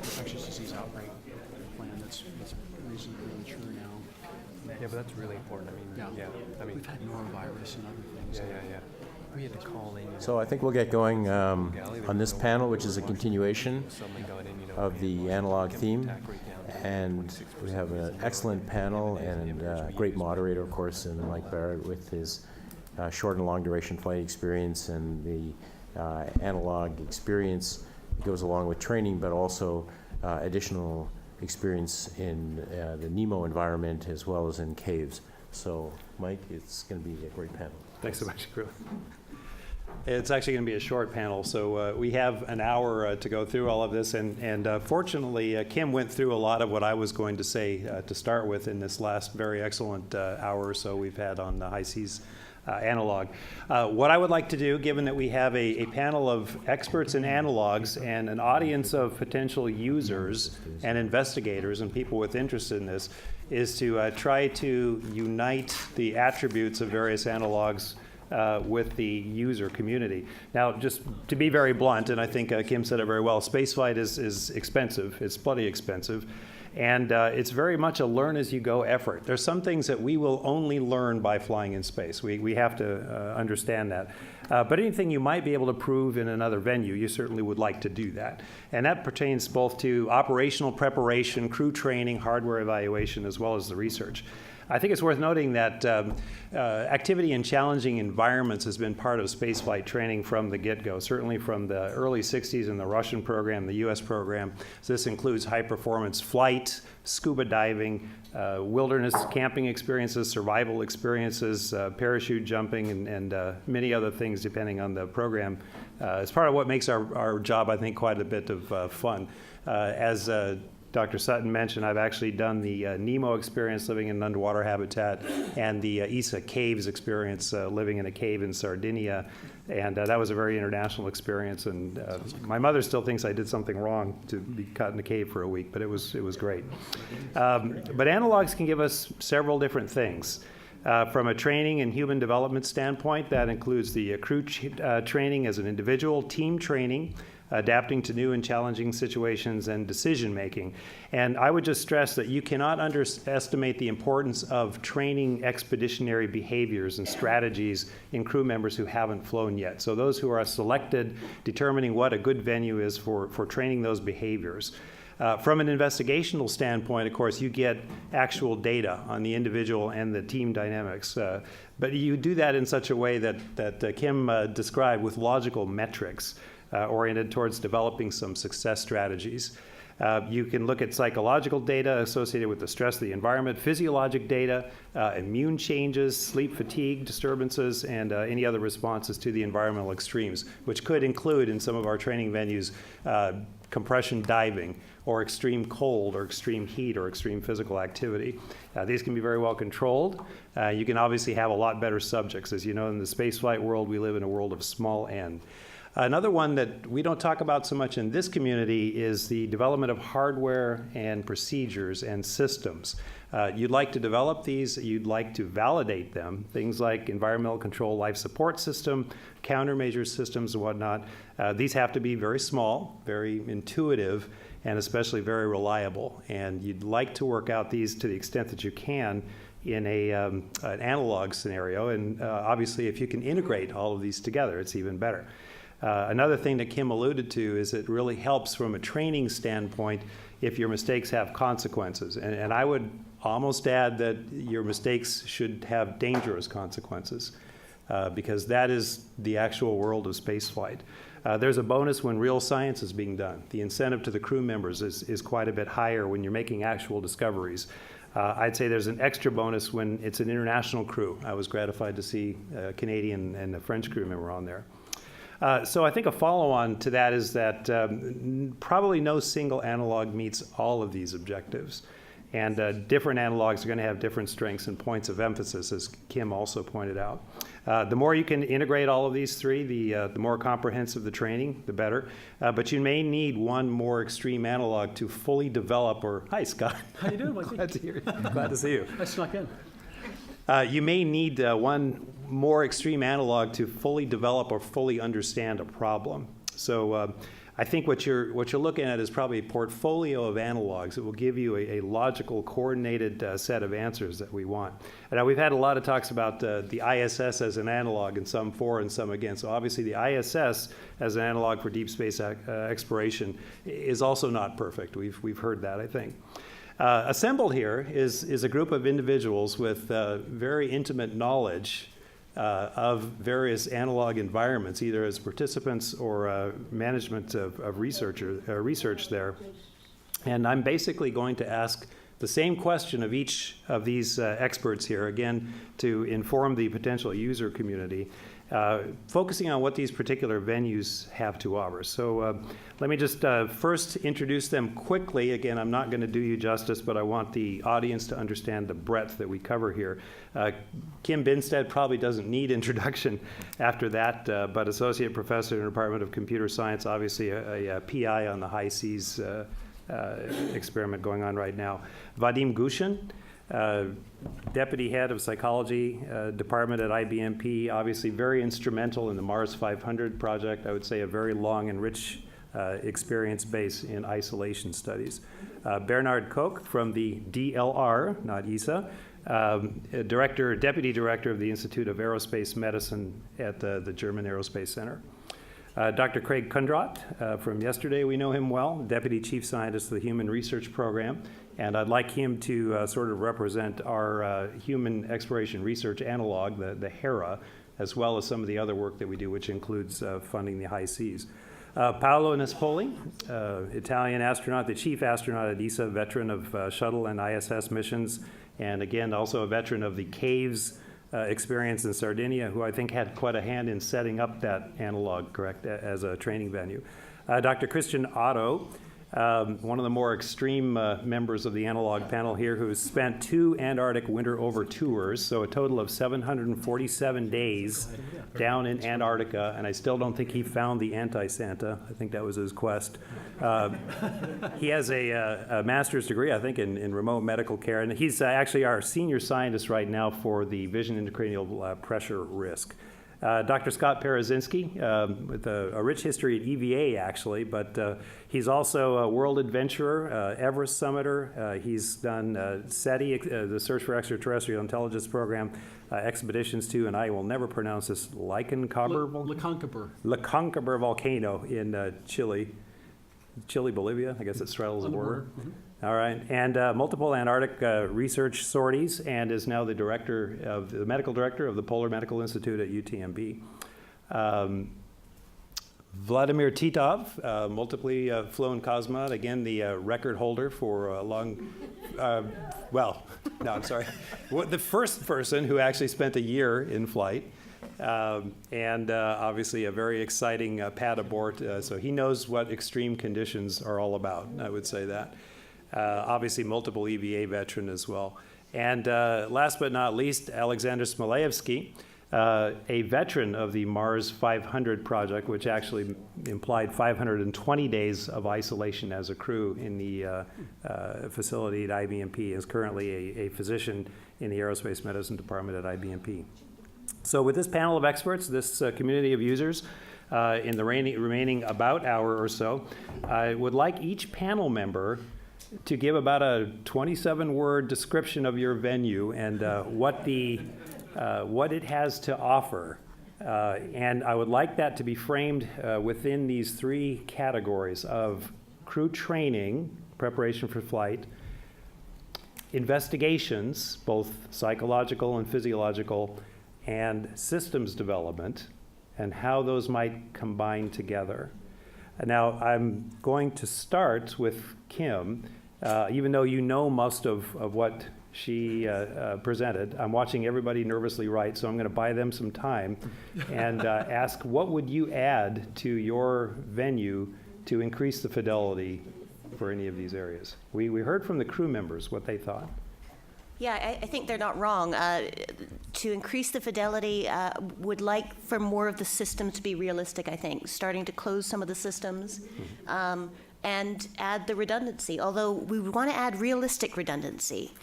infectious disease outbreak plan that's reasonably mature now. Yeah, but that's really important. I mean, we've had norovirus and other things. Yeah. We had to call in. So I think we'll get going on this panel, which is a continuation of the analog theme. And we have an excellent panel and a great moderator, of course, in Mike Barrett with his short and long duration flight experience and the analog experience that goes along with training, but also additional experience in the NEMO environment as well as in caves. So, Mike, it's going to be a great panel. Thanks so much, Crew. It's actually going to be a short panel, so we have an hour to go through all of this, and fortunately, Kim went through a lot of what I was going to say to start with in this last very excellent hour or so we've had on the high seas analog. What I would like to do, given that we have a panel of experts in analogs and an audience of potential users and investigators and people with interest in this, is to try to unite the attributes of various analogs with the user community. Now, just to be very blunt, and I think Kim said it very well, spaceflight is expensive. It's bloody expensive. And it's very much a learn-as-you-go effort. There's some things that we will only learn by flying in space. We have to understand that. But anything you might be able to prove in another venue, you certainly would like to do that. And that pertains both to operational preparation, crew training, hardware evaluation, as well as the research. I think it's worth noting that activity in challenging environments has been part of spaceflight training from the get-go, certainly from the early 60s in the Russian program, the US program. So this includes high-performance flight, scuba diving, wilderness camping experiences, survival experiences, parachute jumping, and many other things depending on the program. It's part of what makes our job, I think, quite a bit of fun. As Dr. Sutton mentioned, I've actually done the NEMO experience living in an underwater habitat and the ESA caves experience living in a cave in Sardinia. And that was a very international experience. And my mother still thinks I did something wrong to be caught in a cave for a week, but it was great. But analogs can give us several different things. From a training and human development standpoint, that includes the crew training as an individual, team training, adapting to new and challenging situations, and decision making. And I would just stress that you cannot underestimate the importance of training expeditionary behaviors and strategies in crew members who haven't flown yet. So those who are selected, determining what a good venue is for training those behaviors. From an investigational standpoint, of course, you get actual data on the individual and the team dynamics. But you do that in such a way that Kim described with logical metrics oriented towards developing some success strategies. You can look at psychological data associated with the stress of the environment, physiologic data, immune changes, sleep fatigue disturbances, and any other responses to the environmental extremes, which could include in some of our training venues compression diving, or extreme cold, or extreme heat, or extreme physical activity. These can be very well controlled. You can obviously have a lot better subjects. As you know, in the spaceflight world, we live in a world of small n. Another one that we don't talk about so much in this community is the development of hardware and procedures and systems. You'd like to develop these, you'd like to validate them, things like environmental control life support system, countermeasure systems and whatnot. These have to be very small, very intuitive, and especially very reliable. And you'd like to work out these to the extent that you can in an analog scenario. And obviously, if you can integrate all of these together, it's even better. Another thing that Kim alluded to is it really helps from a training standpoint if your mistakes have consequences. And I would almost add that your mistakes should have dangerous consequences because that is the actual world of spaceflight. There's a bonus when real science is being done. The incentive to the crew members is quite a bit higher when you're making actual discoveries. I'd say there's an extra bonus when it's an international crew. I was gratified to see a Canadian and a French crew member on there. So I think a follow-on to that is that probably no single analog meets all of these objectives. And different analogs are going to have different strengths and points of emphasis, as Kim also pointed out. The more you can integrate all of these three, the more comprehensive the training, the better. But you may need one more extreme analog to fully develop, or, hi, Scott. How you doing, Mikey? Glad to hear you. Glad to see you. I snuck in. You may need one more extreme analog to fully develop or fully understand a problem. So I think what you're looking at is probably a portfolio of analogs that will give you a logical, coordinated set of answers that we want. And now we've had a lot of talks about the ISS as an analog, and some for and some against. So obviously the ISS as an analog for deep space exploration is also not perfect. We've heard that, I think. Assembled here is a group of individuals with very intimate knowledge of various analog environments, either as participants or management of research there. And I'm basically going to ask the same question of each of these experts here, again, to inform the potential user community, focusing on what these particular venues have to offer. So let me just first introduce them quickly. Again, I'm not going to do you justice, but I want the audience to understand the breadth that we cover here. Kim Binstead probably doesn't need introduction after that, but Associate Professor in the Department of Computer Science, obviously a PI on the high seas experiment going on right now. Vadim Gushin, Deputy Head of Psychology Department at IBMP, obviously very instrumental in the Mars 500 project. I would say a very long and rich experience base in isolation studies. Bernard Koch from the DLR, not ESA, Deputy Director of the Institute of Aerospace Medicine at the German Aerospace Center. Dr. Craig Kundrat, from yesterday, we know him well, Deputy Chief Scientist of the Human Research Program, and I'd like him to sort of represent our human exploration research analog, the HERA, as well as some of the other work that we do, which includes funding the high seas. Paolo Nespoli, Italian astronaut, the chief astronaut at ESA, veteran of shuttle and ISS missions, and again, also a veteran of the CAVES experience in Sardinia, who I think had quite a hand in setting up that analog, correct, as a training venue. Dr. Christian Otto, one of the more extreme members of the analog panel here, who's spent 2 Antarctic winter over tours, so a total of 747 days down in Antarctica, and I still don't think he found the anti-Santa. I think that was his quest. He has a master's degree, I think, in remote medical care, and he's actually our senior scientist right now for the vision intracranial pressure risk. Dr. Scott Parazinski, with a rich history at EVA, actually, but he's also a world adventurer, Everest summiter. He's done SETI, the Search for Extraterrestrial Intelligence program, expeditions to, and I will never pronounce this, Leconcabur volcano in Chile, Bolivia. I guess it straddles the border. Mm-hmm. All right, and multiple Antarctic research sorties, and is now the medical director of the Polar Medical Institute at UTMB. Vladimir Titov, multiply flown cosmonaut, again the record holder for a long, the first person who actually spent a year in flight. And obviously a very exciting pad abort, so he knows what extreme conditions are all about, I would say that. Obviously multiple EVA veteran as well. And last but not least, Alexander Smolayevsky, a veteran of the Mars 500 project, which actually implied 520 days of isolation as a crew in the facility at IBMP, is currently a physician in the Aerospace Medicine Department at IBMP. So with this panel of experts, this community of users, in the remaining about hour or so, I would like each panel member to give about a 27-word description of your venue and what it has to offer. And I would like that to be framed within these 3 categories of crew training, preparation for flight, investigations, both psychological and physiological, and systems development, and how those might combine together. Now, I'm going to start with Kim. Even though you know most of what she presented, I'm watching everybody nervously write, so I'm going to buy them some time and ask, what would you add to your venue to increase the fidelity for any of these areas? We heard from the crew members what they thought. Yeah, I think they're not wrong. To increase the fidelity, would like for more of the systems to be realistic, I think, starting to close some of the systems. And add the redundancy, although we want to add realistic redundancy.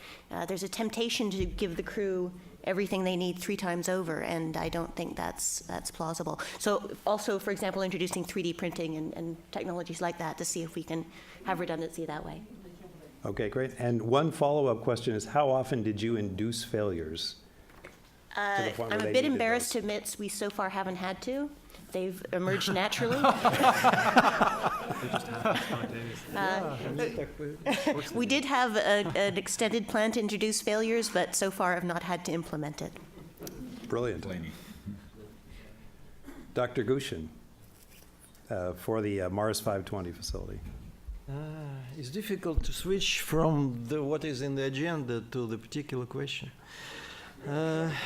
There's a temptation to give the crew everything they need 3 times over, and I don't think that's plausible. So also, for example, introducing 3D printing and technologies like that to see if we can have redundancy that way. Okay, great. And one follow-up question is, how often did you induce failures? the point where I'm a they bit needed embarrassed those? to admit we so far haven't had to. They've emerged naturally. We did have an extended plan to introduce failures, but so far have not had to implement it. Brilliant. Dr. Gushin, for the Mars 520 facility. It's difficult to switch from what is in the agenda to the particular question.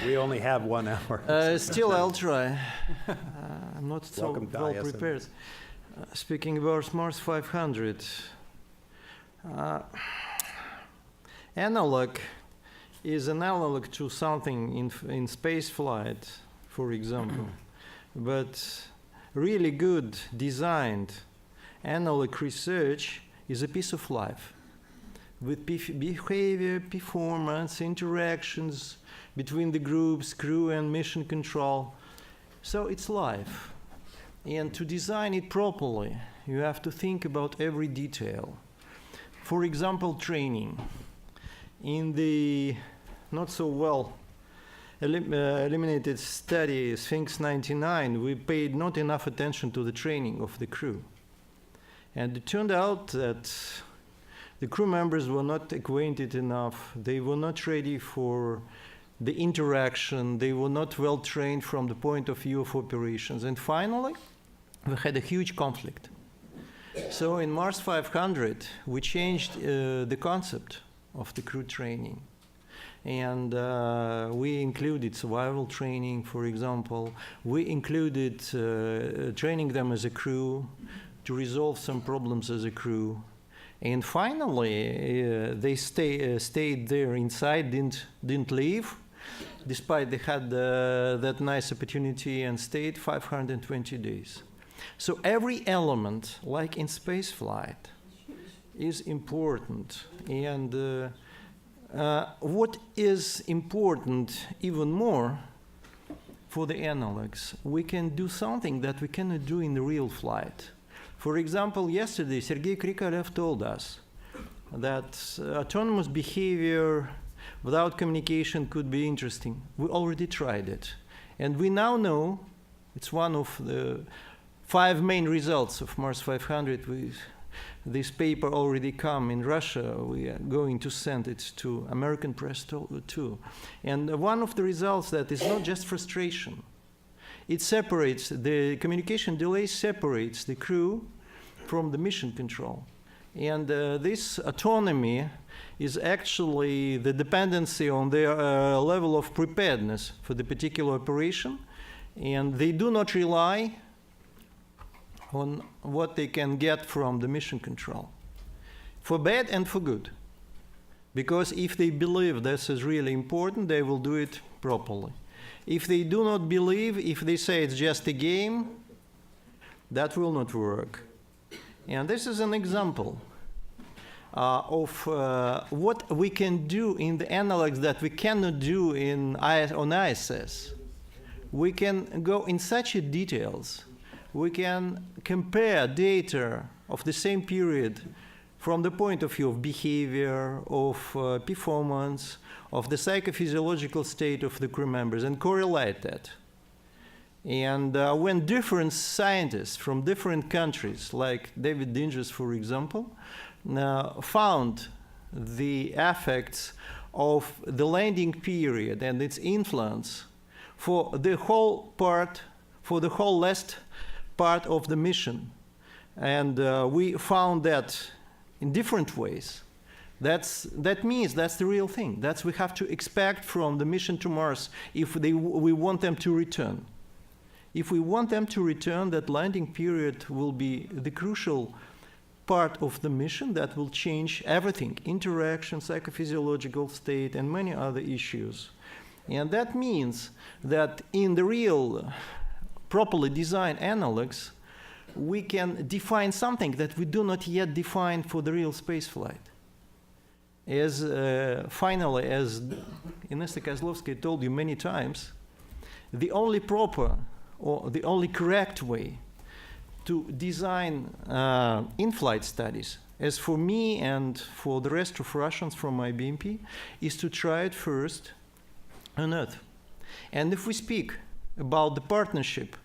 We only have 1 hour. Still, I'll try. I'm not so Welcome to well ISM. prepared. Speaking about Mars 500, analog is an analog to something in space flight, for example. But really good designed analog research is a piece of life with behavior, performance, interactions between the groups, crew and mission control. So it's life. And to design it properly, you have to think about every detail. For example, training. In the not so well eliminated study, Sphinx 99, we paid not enough attention to the training of the crew. And it turned out that the crew members were not acquainted enough. They were not ready for the interaction. They were not well trained from the point of view of operations. And finally, we had a huge conflict. So in Mars 500, we changed the concept of the crew training. And we included survival training, for example. We included training them as a crew to resolve some problems as a crew. And finally, they stayed there inside, didn't leave, despite they had that nice opportunity, and stayed 520 days. So every element, like in space flight, is important. And what is important even more for the analogs, we can do something that we cannot do in the real flight. For example, yesterday, Sergei Krikalev told us that autonomous behavior without communication could be interesting. We already tried it. And we now know it's one of the 5 main results of Mars 500. This paper already come in Russia. We are going to send it to American press too. And one of the results that is not just frustration. It separates, the communication delay separates the crew from the mission control. And this autonomy is actually the dependency on their level of preparedness for the particular operation. And they do not rely on what they can get from the mission control, for bad and for good. Because if they believe this is really important, they will do it properly. If they do not believe, if they say it's just a game, that will not work. And this is an example of what we can do in the analogs that we cannot do on ISS. We can go in such details. We can compare data of the same period from the point of view of behavior, of performance, of the psychophysiological state of the crew members, and correlate that. And when different scientists from different countries, like David Dinges, for example, found the effects of the landing period and its influence for the whole last part of the mission, and we found that in different ways. That means that's the real thing. That's we have to expect from the mission to Mars if we want them to return. If we want them to return, that landing period will be the crucial part of the mission that will change everything, interaction, psychophysiological state, and many other issues. And that means that in the real, properly designed analogs, we can define something that we do not yet define for the real spaceflight. as finally, as Inesta Kozlovsky told you many times, the only proper or the only correct way to design in-flight studies, as for me and for the rest of Russians from my BMP, is to try it first on Earth. And if we speak about the partnership,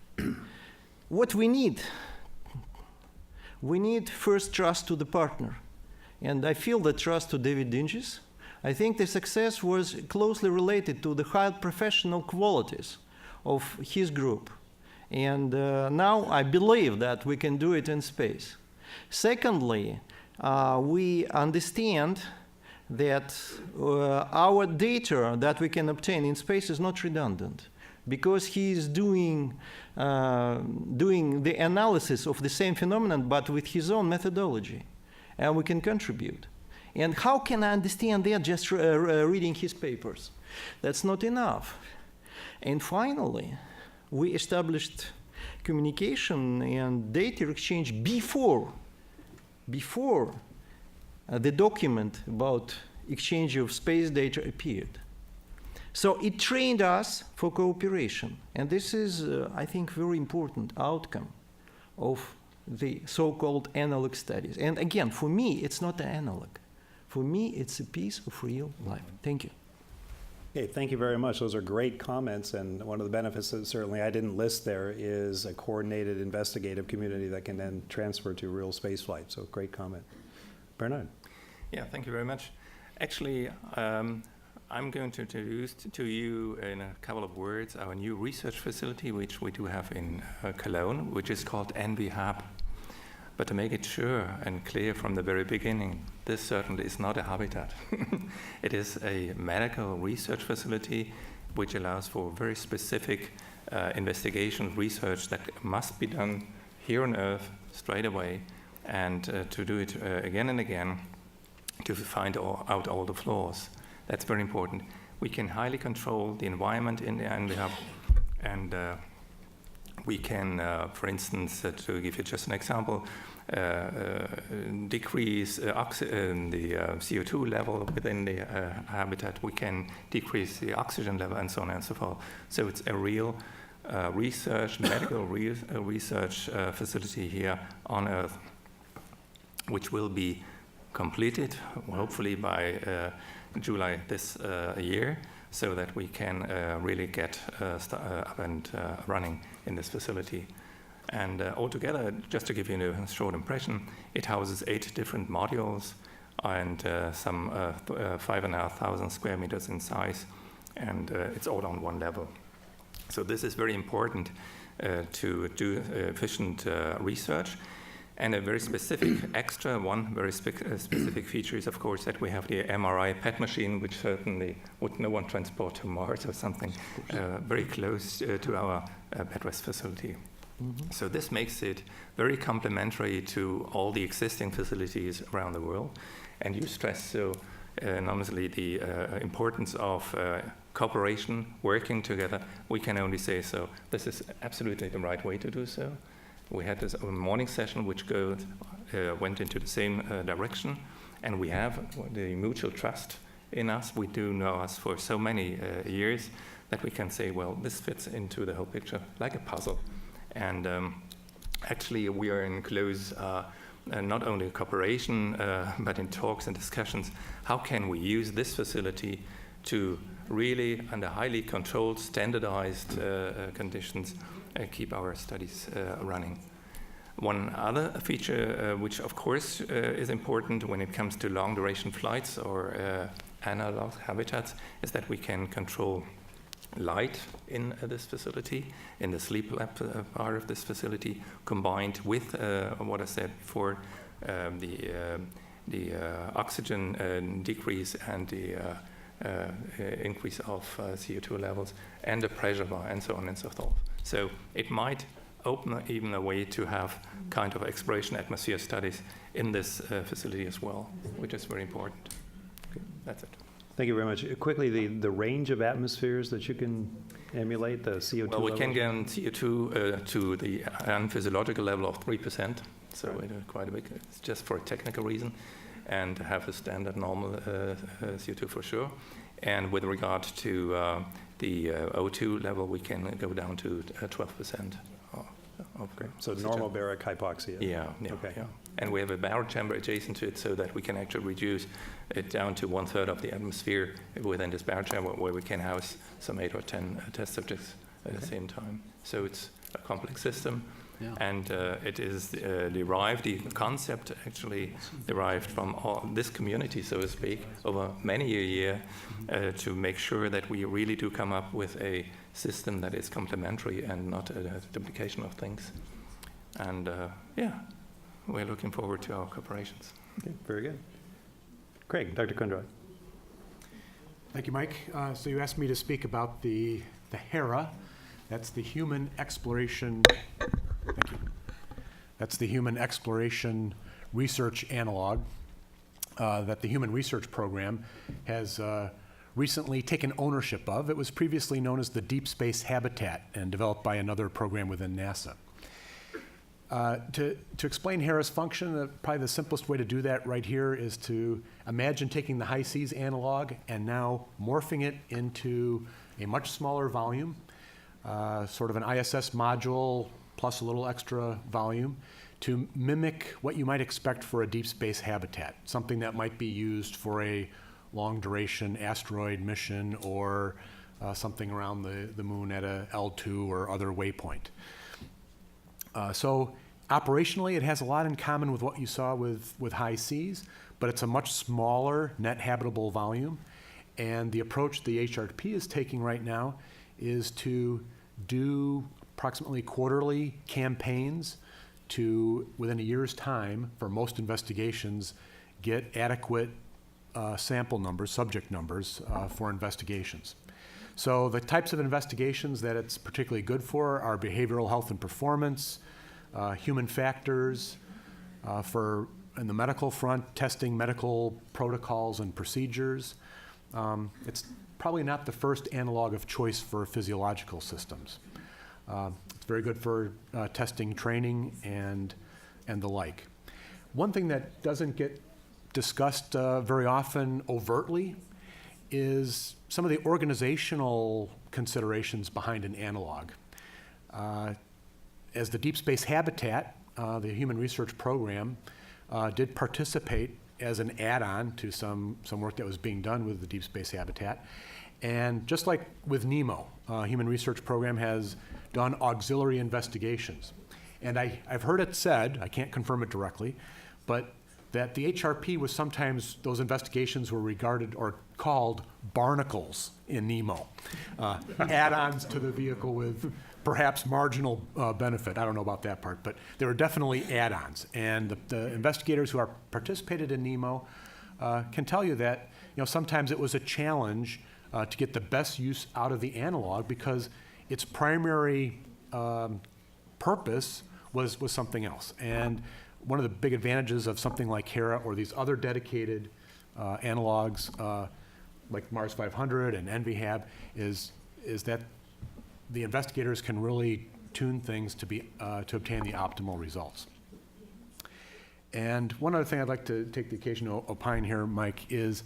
what we need first trust to the partner. And I feel that trust to David Dinges. I think the success was closely related to the high professional qualities of his group. And now I believe that we can do it in space. Secondly, we understand that our data that we can obtain in space is not redundant, because he is doing the analysis of the same phenomenon, but with his own methodology, and we can contribute. And how can I understand that just reading his papers? That's not enough. And finally, we established communication and data exchange before the document about exchange of space data appeared. So it trained us for cooperation. And this is, I think, very important outcome of the so-called analog studies. And again, for me, it's not an analog. For me, it's a piece of real life. Thank you. Okay, thank you very much. Those are great comments, and one of the benefits that certainly I didn't list there is a coordinated investigative community that can then transfer to real spaceflight. So great comment. Bernard. Yeah, thank you very much. Actually, I'm going to introduce to you in a couple of words our new research facility, which we do have in Cologne, which is called NV Hub. But to make it sure and clear from the very beginning, this certainly is not a habitat. It is a medical research facility which allows for very specific investigation research that must be done here on Earth straight away, and to do it again and again to find out all the flaws. That's very important. We can highly control the environment in the NV Hub, and we can, for instance, to give you just an example, decrease the CO2 level within the habitat. We can decrease the oxygen level, and so on and so forth. So it's a real medical research facility here on Earth, which will be completed, hopefully by July this year, so that we can really get up and running in this facility. And altogether, just to give you a short impression, it houses 8 different modules and some 5,500 square meters in size, and it's all on one level. So this is very important to do efficient research. And a very specific very specific feature is, of course, that we have the MRI PET machine, which certainly would no one transport to Mars or something, very close to our bed rest facility. Mm-hmm. So this makes it very complementary to all the existing facilities around the world. And you stress so enormously the importance of cooperation, working together. We can only say so. This is absolutely the right way to do so. We had this morning session which went into the same direction, and we have the mutual trust in us. We do know us for so many years that we can say, well, this fits into the whole picture like a puzzle. And actually we are in close, not only cooperation, but in talks and discussions. How can we use this facility to really, under highly controlled, standardized conditions, keep our studies running. One other feature, which of course is important when it comes to long duration flights or analog habitats, is that we can control light in this facility, in the sleep lab part of this facility, combined with what I said before, the oxygen decrease and the increase of CO2 levels and the pressure bar and so on and so forth. So it might open even a way to have kind of exploration atmosphere studies in this facility as well, which is very important. Okay, that's it. Thank you very much. Quickly, the range of atmospheres that you can emulate, the CO2 Well, we levels? can get CO2 to the unphysiological level of 3%, so quite a big, it's just for a technical reason. and have a standard normal CO2 for sure. And with regard to the O2 level, we can go down to 12%. Great. So normal baric hypoxia. Yeah. Okay. Yeah. And we have a barrel chamber adjacent to it so that we can actually reduce it down to 1/3 of the atmosphere within this barrel chamber, where we can house some 8 or 10 test subjects at the same time. So it's a complex system. Yeah. And it is derived, the concept actually derived from this community, so to speak, over many a year to make sure that we really do come up with a system that is complementary and not a duplication of things. And we're looking forward to our cooperations. Okay, very good. Craig, Dr. Kundra. Thank you, Mike. So you asked me to speak about the HERA. That's the Human Exploration. Thank you. That's the Human Exploration Research Analog that the Human Research Program has recently taken ownership of. It was previously known as the Deep Space Habitat and developed by another program within NASA. To explain HERA's function, probably the simplest way to do that right here is to imagine taking the high seas analog and now morphing it into a much smaller volume, sort of an ISS module plus a little extra volume, to mimic what you might expect for a deep space habitat, something that might be used for a long duration asteroid mission or something around the moon at a L2 or other waypoint. So operationally, it has a lot in common with what you saw with high seas, but it's a much smaller net habitable volume. And the approach the HRP is taking right now is to do approximately quarterly campaigns to, within a year's time, for most investigations, get adequate sample numbers, subject numbers for investigations. So the types of investigations that it's particularly good for are behavioral health and performance, human factors, for, in the medical front, testing medical protocols and procedures. It's probably not the first analog of choice for physiological systems. It's very good for testing training and the like. One thing that doesn't get discussed very often overtly is some of the organizational considerations behind an analog. As the Deep Space Habitat, the Human Research Program, did participate as an add-on to some work that was being done with the Deep Space Habitat. And just like with NEMO, Human Research Program has done auxiliary investigations. And I've heard it said, I can't confirm it directly, but that the HRP was sometimes, those investigations were regarded or called barnacles in NEMO, add-ons to the vehicle with perhaps marginal benefit. I don't know about that part, but they were definitely add-ons. And the investigators who are participated in NEMO can tell you that, sometimes it was a challenge to get the best use out of the analog because its primary purpose was something else. And one of the big advantages of something like HERA or these other dedicated analogs like Mars 500 and NVHAB is that the investigators can really tune things to obtain the optimal results. And one other thing I'd like to take the occasion to opine here, Mike, is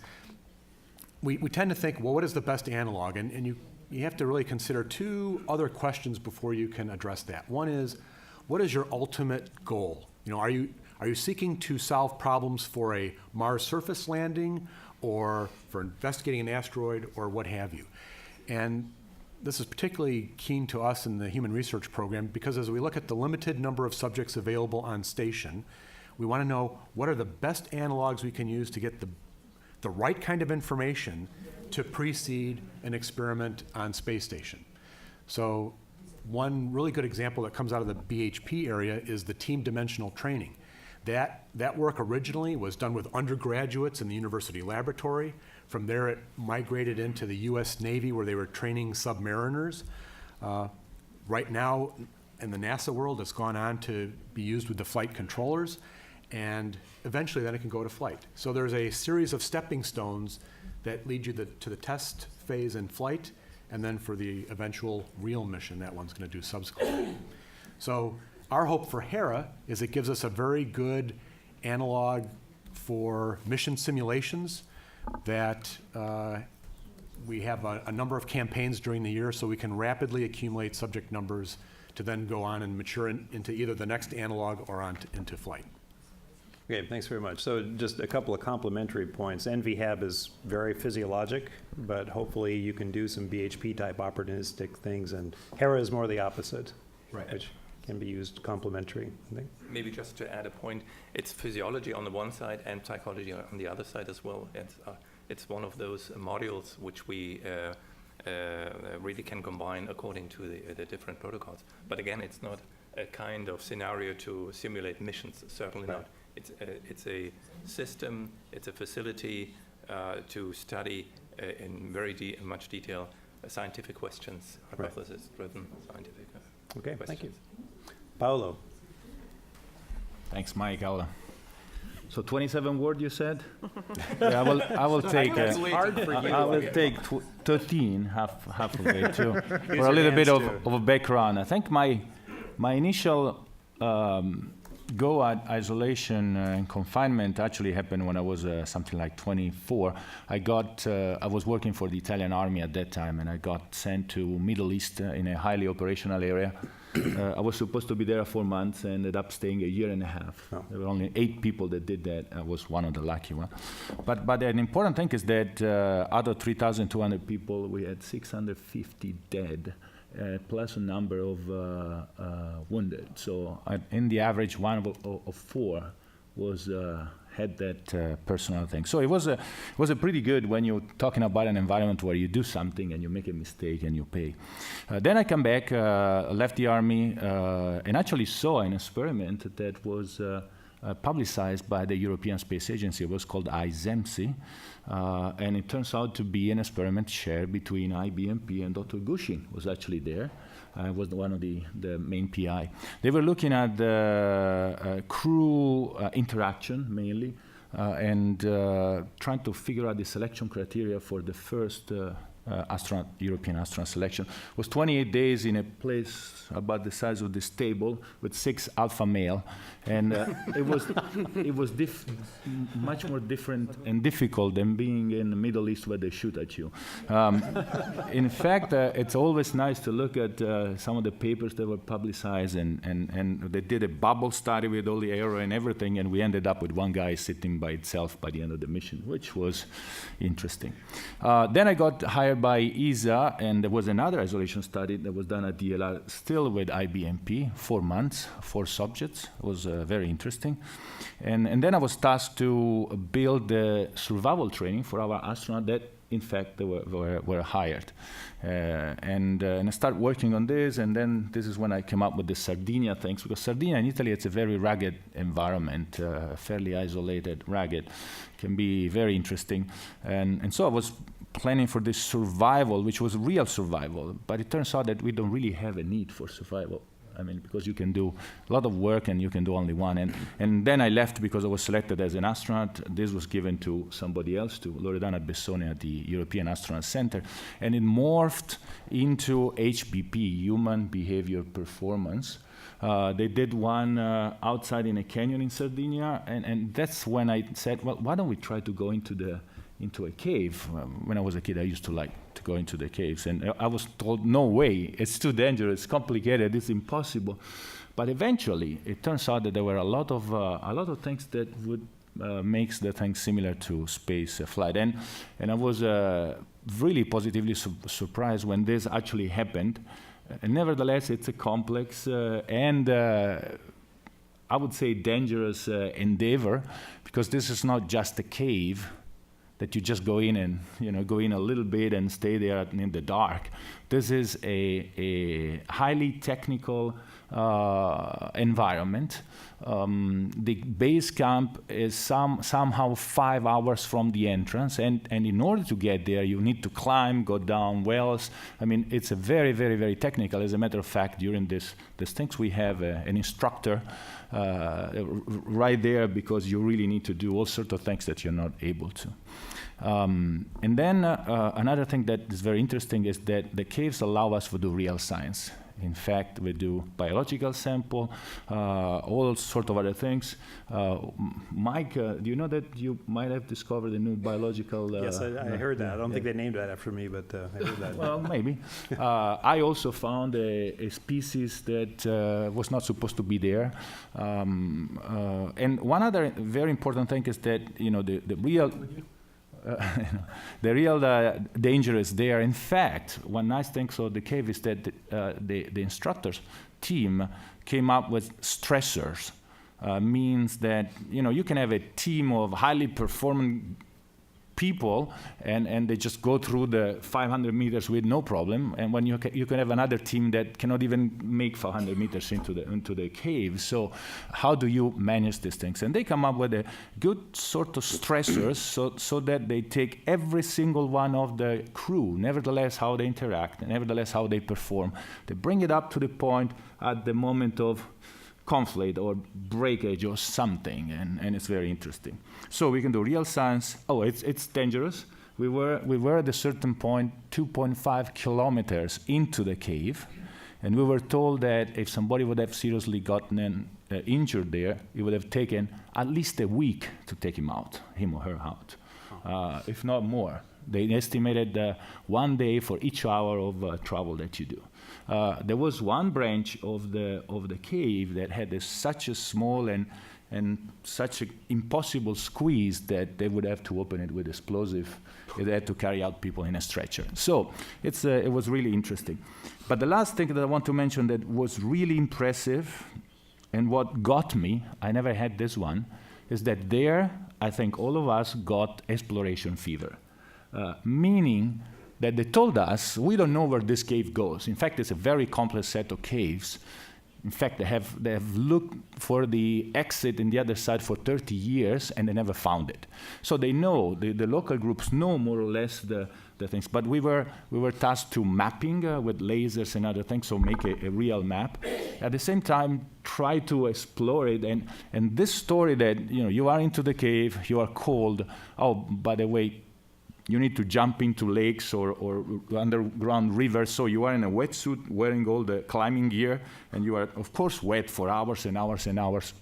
we tend to think, well, what is the best analog? And you have to really consider two other questions before you can address that. One is, what is your ultimate goal? Are you seeking to solve problems for a Mars surface landing or for investigating an asteroid or what have you? And this is particularly keen to us in the Human Research Program because as we look at the limited number of subjects available on station, we want to know what are the best analogs we can use to get the right kind of information to precede an experiment on space station. So one really good example that comes out of the BHP area is the team dimensional training. That work originally was done with undergraduates in the university laboratory. From there, it migrated into the US Navy where they were training submariners. Right now, in the NASA world, it's gone on to be used with the flight controllers, and eventually then it can go to flight. So there's a series of stepping stones that lead you to the test phase in flight, and then for the eventual real mission that one's going to do subsequently. So our hope for HERA is it gives us a very good analog for mission simulations that we have a number of campaigns during the year so we can rapidly accumulate subject numbers to then go on and mature into either the next analog or into flight. Okay, thanks very much. So just a couple of complementary points. NVHAB is very physiologic, but hopefully you can do some BHP type opportunistic things, and HERA is more the opposite, Right. which can be used complementary. I think. Maybe just to add a point, it's physiology on the one side and psychology on the other side as well. It's one of those modules which we really can combine according to the different protocols. But again, it's not a kind of scenario to simulate missions, certainly Right. not. It's a system, it's a facility to study in very much detail scientific questions, Right. hypothesis-driven scientific Okay, questions. thank you. Paolo. Thanks, Mike. So 27 word you said? Yeah, I will take. hard for you. I will take 13, half of it too, for a little bit of a background. I think my initial go at isolation and confinement actually happened when I was something like 24. I was working for the Italian army at that time, and I got sent to Middle East in a highly operational area. I was supposed to be there 4 months, and ended up staying a year and a half. Oh. There were only 8 people that did that. I was one of the lucky ones. But an important thing is that out of 3,200 people, we had 650 dead. Plus a number of wounded. So in the average, one of 4 had that personal thing. So it was a pretty good when you're talking about an environment where you do something and you make a mistake and you pay. Then I come back, left the army, and actually saw an experiment that was publicized by the European Space Agency. It was called IZEMSI, and it turns out to be an experiment shared between IBMP and Dr. Gushin was actually there. Was one of the main PI. They were looking at the crew interaction mainly, and trying to figure out the selection criteria for the first European astronaut selection. It was 28 days in a place about the size of this table with 6 alpha male, and it was much more different and difficult than being in the Middle East where they shoot at you. In fact, it's always nice to look at some of the papers that were publicized, and they did a bubble study with all the aero and everything, and we ended up with one guy sitting by itself by the end of the mission, which was interesting. Then I got hired by ESA, and there was another isolation study that was done at DLR, still with IBMP, 4 months, 4 subjects. It was very interesting. And then I was tasked to build the survival training for our astronauts that, in fact, they were hired. And I started working on this, and then this is when I came up with the Sardinia things, because Sardinia in Italy, it's a very rugged environment, fairly isolated, rugged, can be very interesting. And so I was planning for this survival, which was real survival, but it turns out that we don't really have a need for survival. I mean, because you can do a lot of work and you can do only one. And then I left because I was selected as an astronaut. This was given to somebody else, to Loredana Bessone at the European Astronaut Center. And it morphed into HBP, Human Behavior Performance. They did one outside in a canyon in Sardinia. And that's when I said, well, why don't we try to go into a cave? When I was a kid, I used to like to go into the caves, and I was told, no way, it's too dangerous, complicated, it's impossible. But eventually, it turns out that there were a lot of things that would makes the thing similar to space flight, and I was really positively surprised when this actually happened. Nevertheless, it's a complex and I would say dangerous endeavor, because this is not just a cave that you just go in and go in a little bit and stay there in the dark. This is a highly technical environment. The base camp is somehow 5 hours from the entrance, and in order to get there, you need to climb, go down wells. I mean, it's a very, very, very technical. As a matter of fact, during these things, we have an instructor right there, because you really need to do all sorts of things that you're not able to. And then another thing that is very interesting is that the caves allow us to do real science. In fact, we do biological sample, all sort of other things. Mike, do you know that you might have discovered a new biological? Yes, I heard that. I don't think they named that after me, but I heard that. Well, maybe. I also found a species that was not supposed to be there. And one other very important thing is that, you know, the real the real danger is there. In fact, one nice thing of the cave is that the instructors team came up with stressors. Means that, you know, you can have a team of highly performing people and they just go through the 500 meters with no problem, and when you can have another team that cannot even make 500 meters into the cave. So how do you manage these things? And they come up with a good sort of stressors so that they take every single one of the crew, nevertheless how they interact, nevertheless how they perform. They bring it up to the point at the moment of conflict or breakage or something, and it's very interesting. So we can do real science. Oh, it's dangerous. We were at a certain point 2.5 kilometers into the cave, and we were told that if somebody would have seriously gotten injured there, it would have taken at least a week to take him or her out, if not more. They estimated 1 day for each hour of travel that you do. There was one branch of the cave that had such a small and such an impossible squeeze that they would have to open it with explosive. They had to carry out people in a stretcher. So it was really interesting. But the last thing that I want to mention that was really impressive and what got me, I never had this one, is that there, I think all of us got exploration fever. Meaning that they told us, we don't know where this cave goes. In fact, it's a very complex set of caves. In fact, they have looked for the exit in the other side for 30 years, and they never found it. So they know, the local groups know more or less the things. But we were tasked to mapping with lasers and other things, so make a real map. At the same time, try to explore it. And this story that, you know, you are into the cave, you are cold. Oh, by the way, you need to jump into lakes or underground rivers, so you are in a wetsuit wearing all the climbing gear, and you are, of course, wet for hours and hours and hours.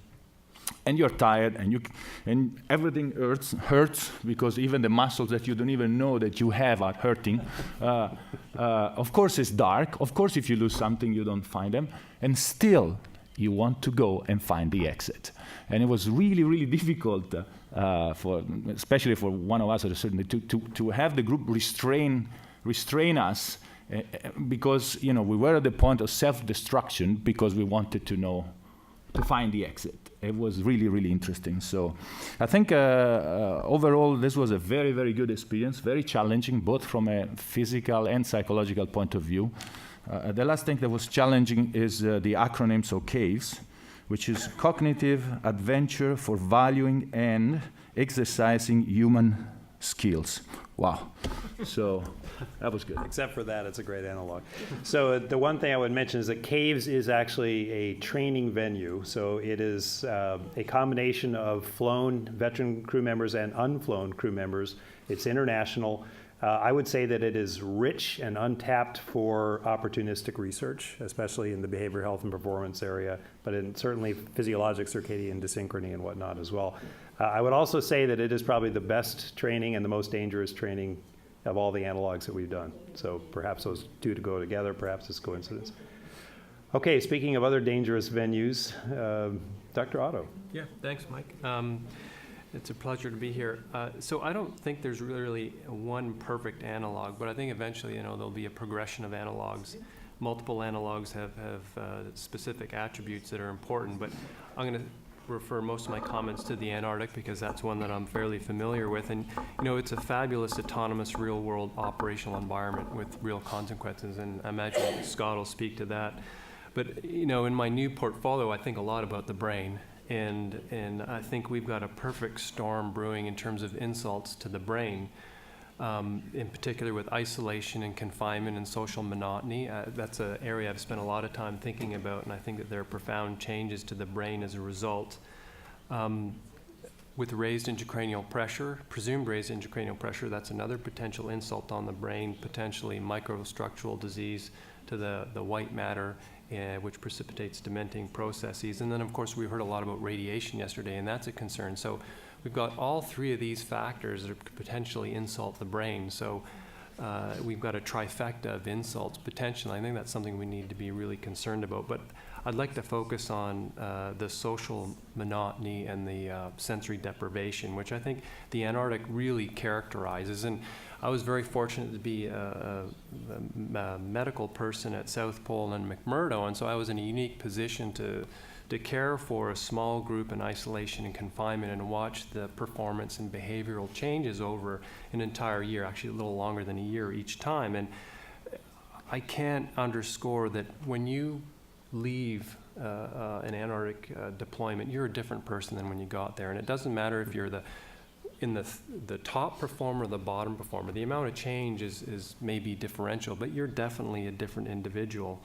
And you're tired, and everything hurts because even the muscles that you don't even know that you have are hurting. Of course, it's dark. Of course, if you lose something, you don't find them. And still, you want to go and find the exit. And it was really, really difficult, especially for one of us at a certain to have the group restrain us because, you know, we were at the point of self-destruction because we wanted to find the exit. It was really, really interesting. So I think overall this was a very, very good experience, very challenging, both from a physical and psychological point of view. The last thing that was challenging is the acronym, so CAVES, which is Cognitive Adventure for Valuing and Exercising Human Skills. Wow. So that was good. Except for that, it's a great analog. So the one thing I would mention is that CAVES is actually a training venue. So it is a combination of flown veteran crew members and unflown crew members. It's international. I would say that it is rich and untapped for opportunistic research, especially in the behavioral health and performance area, but in certainly physiologic circadian desynchrony and whatnot as well. I would also say that it is probably the best training and the most dangerous training of all the analogs that we've done. So perhaps those two to go together, perhaps it's coincidence. Okay, speaking of other dangerous venues, Dr. Otto. Yeah, thanks, Mike. It's a pleasure to be here. So I don't think there's really one perfect analog, but I think eventually, you know, there'll be a progression of analogs. Multiple analogs have specific attributes that are important, but I'm going to refer most of my comments to the Antarctic because that's one that I'm fairly familiar with. And, you know, it's a fabulous autonomous real-world operational environment with real consequences, and I imagine Scott will speak to that. But, you know, in my new portfolio, I think a lot about the brain. And I think we've got a perfect storm brewing in terms of insults to the brain, in particular with isolation and confinement and social monotony. That's an area I've spent a lot of time thinking about, and I think that there are profound changes to the brain as a result. with raised intracranial pressure, presumed raised intracranial pressure, that's another potential insult on the brain, potentially microstructural disease to the white matter, which precipitates dementing processes. And then, of course, we heard a lot about radiation yesterday, and that's a concern. So we've got all three of these factors that could potentially insult the brain. So we've got a trifecta of insults potentially. I think that's something we need to be really concerned about. But I'd like to focus on the social monotony and the sensory deprivation, which I think the Antarctic really characterizes. And I was very fortunate to be a medical person at South Pole and McMurdo, and so I was in a unique position to care for a small group in isolation and confinement and watch the performance and behavioral changes over an entire year, actually a little longer than a year each time. And I can't underscore that when you leave an Antarctic deployment, you're a different person than when you got there. And it doesn't matter if you're in the top performer or the bottom performer. The amount of change is maybe differential, but you're definitely a different individual.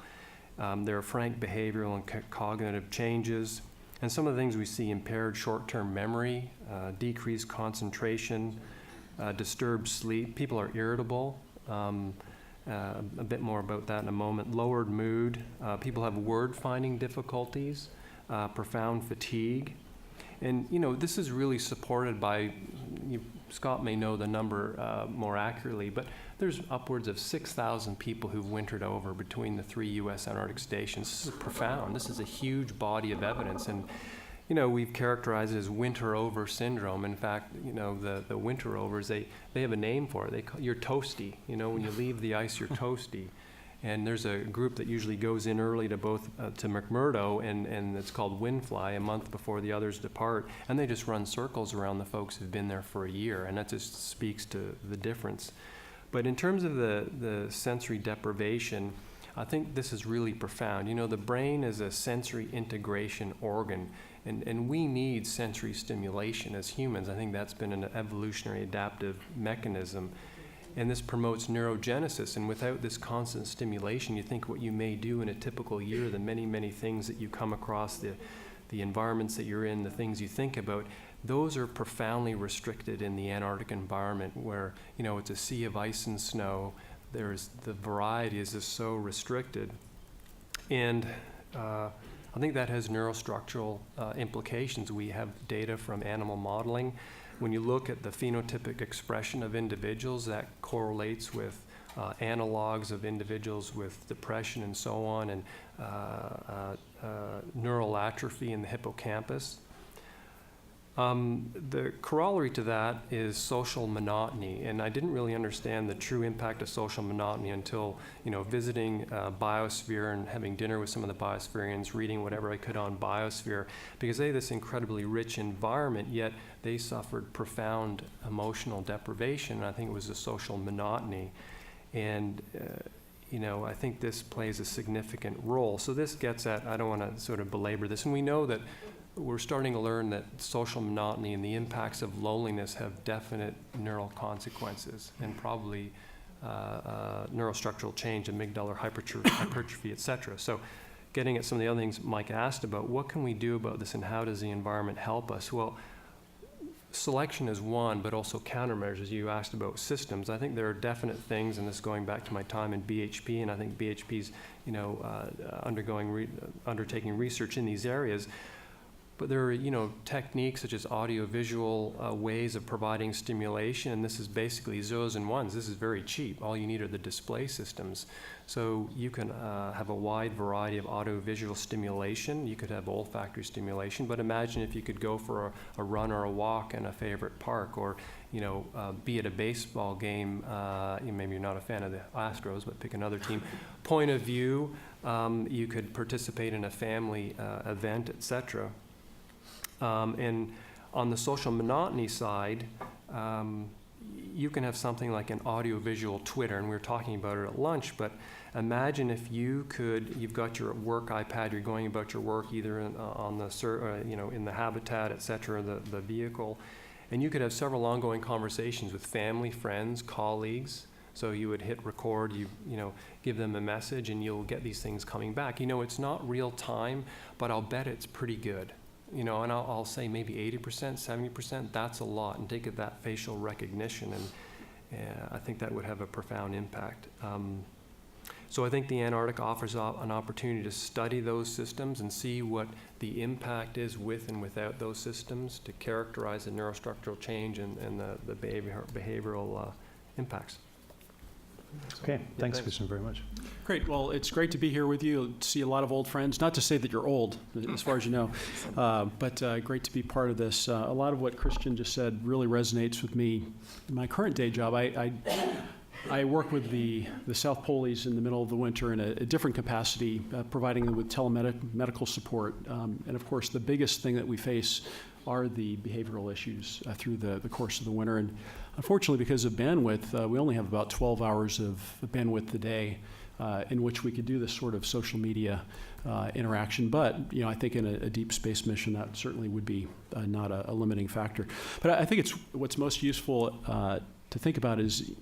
There are frank behavioral and cognitive changes. And some of the things we see: impaired short-term memory, decreased concentration, disturbed sleep. People are irritable. A bit more about that in a moment. Lowered mood. People have word-finding difficulties, profound fatigue. And, you know, this is really supported by, Scott may know the number more accurately, but there's upwards of 6,000 people who've wintered over between the 3 U.S. Antarctic stations. This is profound. This is a huge body of evidence. And, you know, we've characterized it as winter over syndrome. In fact, you know, the winter overs, they have a name for it. You're toasty. You know, when you leave the ice, you're toasty. And there's a group that usually goes in early to both to McMurdo, and it's called Windfly, a month before the others depart, and they just run circles around the folks who've been there for a year, and that just speaks to the difference. But in terms of the sensory deprivation, I think this is really profound. You know, the brain is a sensory integration organ, and we need sensory stimulation as humans. I think that's been an evolutionary adaptive mechanism. And this promotes neurogenesis. And without this constant stimulation, you think what you may do in a typical year, the many, many things that you come across, the environments that you're in, the things you think about, those are profoundly restricted in the Antarctic environment where, you know, it's a sea of ice and snow. The variety is just so restricted. And I think that has neurostructural implications. We have data from animal modeling. When you look at the phenotypic expression of individuals, that correlates with analogs of individuals with depression and so on, and neural atrophy in the hippocampus. The corollary to that is social monotony, and I didn't really understand the true impact of social monotony until, you know, visiting Biosphere and having dinner with some of the Biospherians, reading whatever I could on Biosphere, because they have this incredibly rich environment, yet they suffered profound emotional deprivation, and I think it was the social monotony. And you know, I think this plays a significant role. So this gets at, I don't want to sort of belabor this, and we know that we're starting to learn that social monotony and the impacts of loneliness have definite neural consequences, and probably neurostructural change, amygdala hypertrophy, et cetera. So getting at some of the other things Mike asked about, what can we do about this and how does the environment help us? Well, selection is one, but also countermeasures. You asked about systems. I think there are definite things, and this is going back to my time in BHP, and I think BHP's, you know, undertaking research in these areas. But there are, you know, techniques such as audiovisual ways of providing stimulation, and this is basically zeros and ones. This is very cheap. All you need are the display systems. So you can have a wide variety of audiovisual stimulation. You could have olfactory stimulation, but imagine if you could go for a run or a walk in a favorite park, or, you know, be at a baseball game. Maybe you're not a fan of the Astros, but pick another team. Point of view, you could participate in a family event, et cetera. And on the social monotony side, you can have something like an audiovisual Twitter, and we were talking about it at lunch, but imagine if you've got your work iPad, you're going about your work either on the, you know, in the habitat, et cetera, the vehicle, and you could have several ongoing conversations with family, friends, colleagues. So you would hit record, you know, give them a message, and you'll get these things coming back. You know, it's not real time, but I'll bet it's pretty good. you know, and I'll say maybe 80%, 70%, that's a lot, and take that facial recognition, and I think that would have a profound impact. So I think the Antarctic offers an opportunity to study those systems and see what the impact is with and without those systems, to characterize the neurostructural change and the behavioral impacts. Okay, thanks, thanks. Christian, very much. Great. Well, it's great to be here with you, see a lot of old friends. Not to say that you're old, as far as you know, but great to be part of this. A lot of what Christian just said really resonates with me. In my current day job, I work with the South Poles in the middle of the winter in a different capacity, providing them with telemedical support. And of course, the biggest thing that we face are the behavioral issues through the course of the winter. And unfortunately, because of bandwidth, we only have about 12 hours of bandwidth a day in which we could do this sort of social media interaction. But, you know, I think in a deep space mission, that certainly would be not a limiting factor. But I think what's most useful to think about is,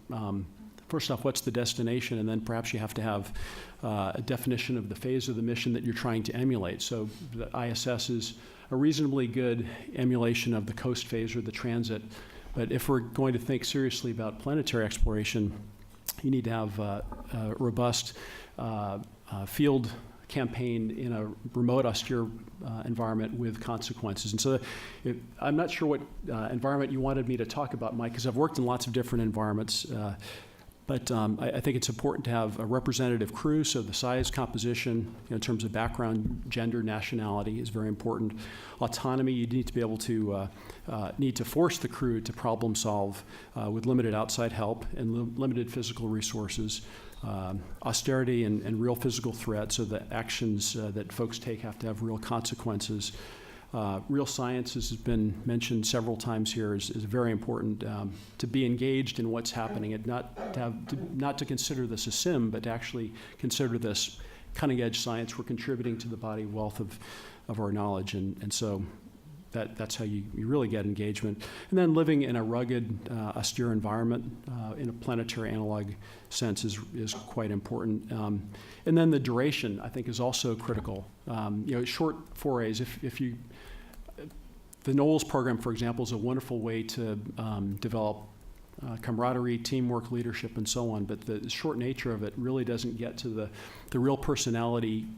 first off, what's the destination? And then perhaps you have to have a definition of the phase of the mission that you're trying to emulate. So the ISS is a reasonably good emulation of the coast phase or the transit. But if we're going to think seriously about planetary exploration, you need to have a robust field campaign in a remote, austere environment with consequences. And so I'm not sure what environment you wanted me to talk about, Mike, because I've worked in lots of different environments. But I think it's important to have a representative crew, so the size, composition, you know, in terms of background, gender, nationality is very important. Autonomy, you need to be able to force the crew to problem solve with limited outside help and limited physical resources. Austerity and real physical threat, so the actions that folks take have to have real consequences. Real science, as has been mentioned several times here, is very important to be engaged in what's happening, and not to consider this a sim, but to actually consider this cutting-edge science. We're contributing to the body wealth of our knowledge, and so that's how you really get engagement. And then living in a rugged, austere environment in a planetary analog sense is quite important. And then the duration, I think, is also critical. You know, short forays. The Knowles program, for example, is a wonderful way to develop camaraderie, teamwork, leadership, and so on. But the short nature of it really doesn't get to the real personality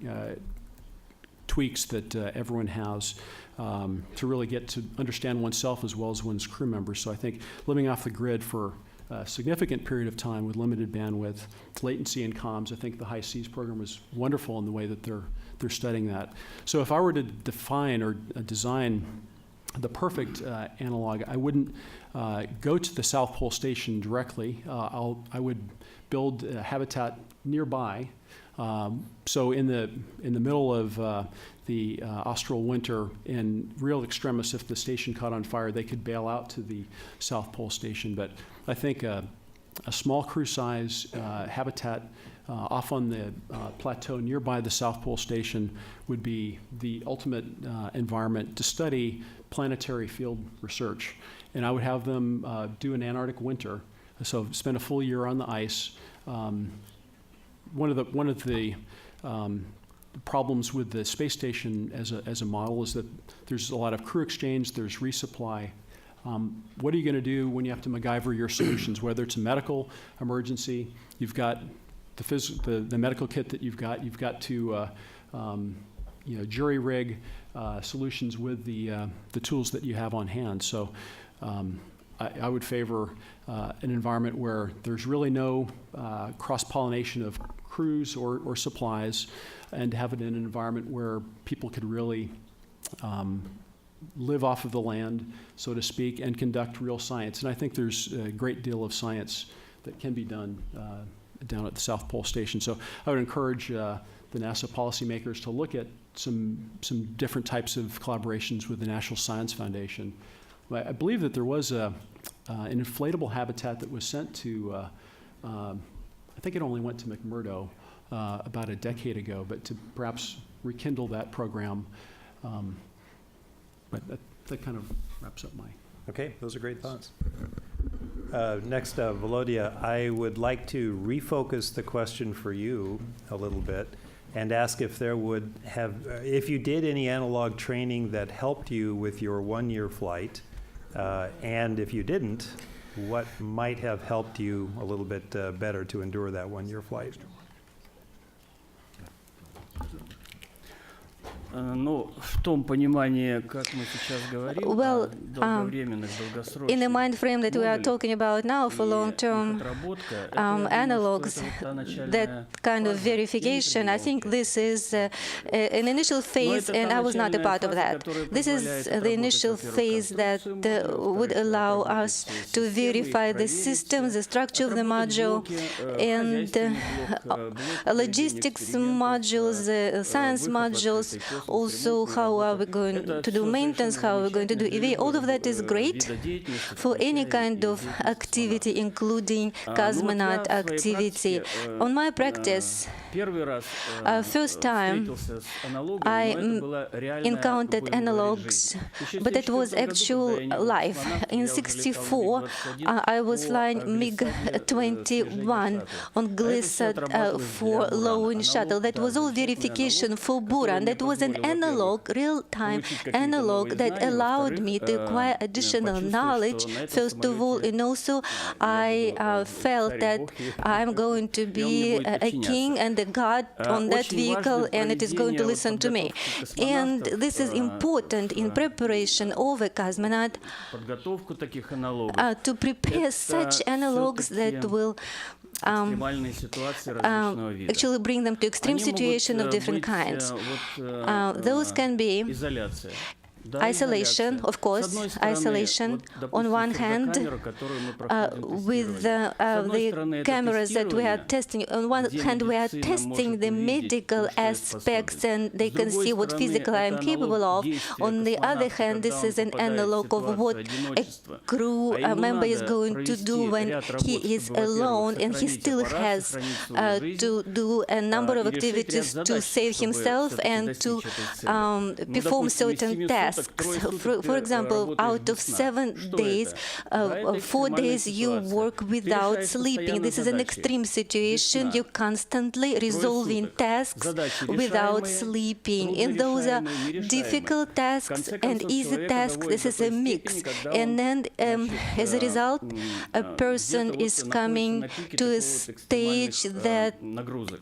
tweaks that everyone has to really get to understand oneself as well as one's crew members. So I think living off the grid for a significant period of time with limited bandwidth, latency, and comms, I think the High Seas program is wonderful in the way that they're studying that. So if I were to define or design the perfect analog, I wouldn't go to the South Pole Station directly. I would build a habitat nearby. So in the middle of the austral winter, in real extremis, if the station caught on fire, they could bail out to the South Pole Station. But I think a small crew size habitat off on the plateau nearby the South Pole Station would be the ultimate environment to study planetary field research. And I would have them do an Antarctic winter, so spend a full year on the ice. One of the problems with the space station as a model is that there's a lot of crew exchange, there's resupply. What are you going to do when you have to MacGyver your solutions, whether it's a medical emergency? You've got the medical kit that you've got to jury rig solutions with the tools that you have on hand. So I would favor an environment where there's really no cross-pollination of crews or supplies, and have it in an environment where people could really live off of the land, so to speak, and conduct real science. And I think there's a great deal of science that can be done down at the South Pole Station. So I would encourage the NASA policymakers to look at some different types of collaborations with the National Science Foundation. I believe that there was an inflatable habitat that was sent to, I think it only went to McMurdo about a decade ago, but to perhaps rekindle that program. But that kind of wraps up my... Okay, those are great thoughts. Next, Volodya, I would like to refocus the question for you a little bit. and ask if there would have, if you did any analog training that helped you with your one-year flight, and if you didn't, what might have helped you a little bit better to endure that one-year flight? Ну, в том понимании, как мы сейчас говорим, Well, долговременных, in the долгосрочных mind frame that we are talking about now for long-term analogs, that kind of verification, I think this is an initial phase, and I was not a part of that. This is the initial phase that would allow us to verify the systems, the structure of the module, and logistics modules, science modules, also how are we going to do maintenance, how are we going to do EV. All of that is great for any kind of activity, including cosmonaut activity. On my practice, first time I encountered analogs, but it was actual life. In '64, I was flying MiG-21 on Glissad for low-wind shuttle. That was all verification for Buran. That was an analog, real-time analog that allowed me to acquire additional knowledge, first of all, and also I felt that I'm going to be a king and a god on that vehicle, and it is going to listen to me. And this is important in preparation of a cosmonaut to prepare such analogs that will actually bring them to extreme situations of different kinds. Those can be isolation, of course, isolation on one hand, with the cameras that we are testing. On one hand, we are testing the medical aspects, and they can see what physically I am capable of. On the other hand, this is an analog of what a crew member is going to do when he is alone, and he still has to do a number of activities to save himself and to perform certain tasks. For example, out of 7 days, 4 days you work without sleeping. This is an extreme situation. You're constantly resolving tasks without sleeping. And those are difficult tasks and easy tasks. This is a mix. And then, as a result, a person is coming to a stage that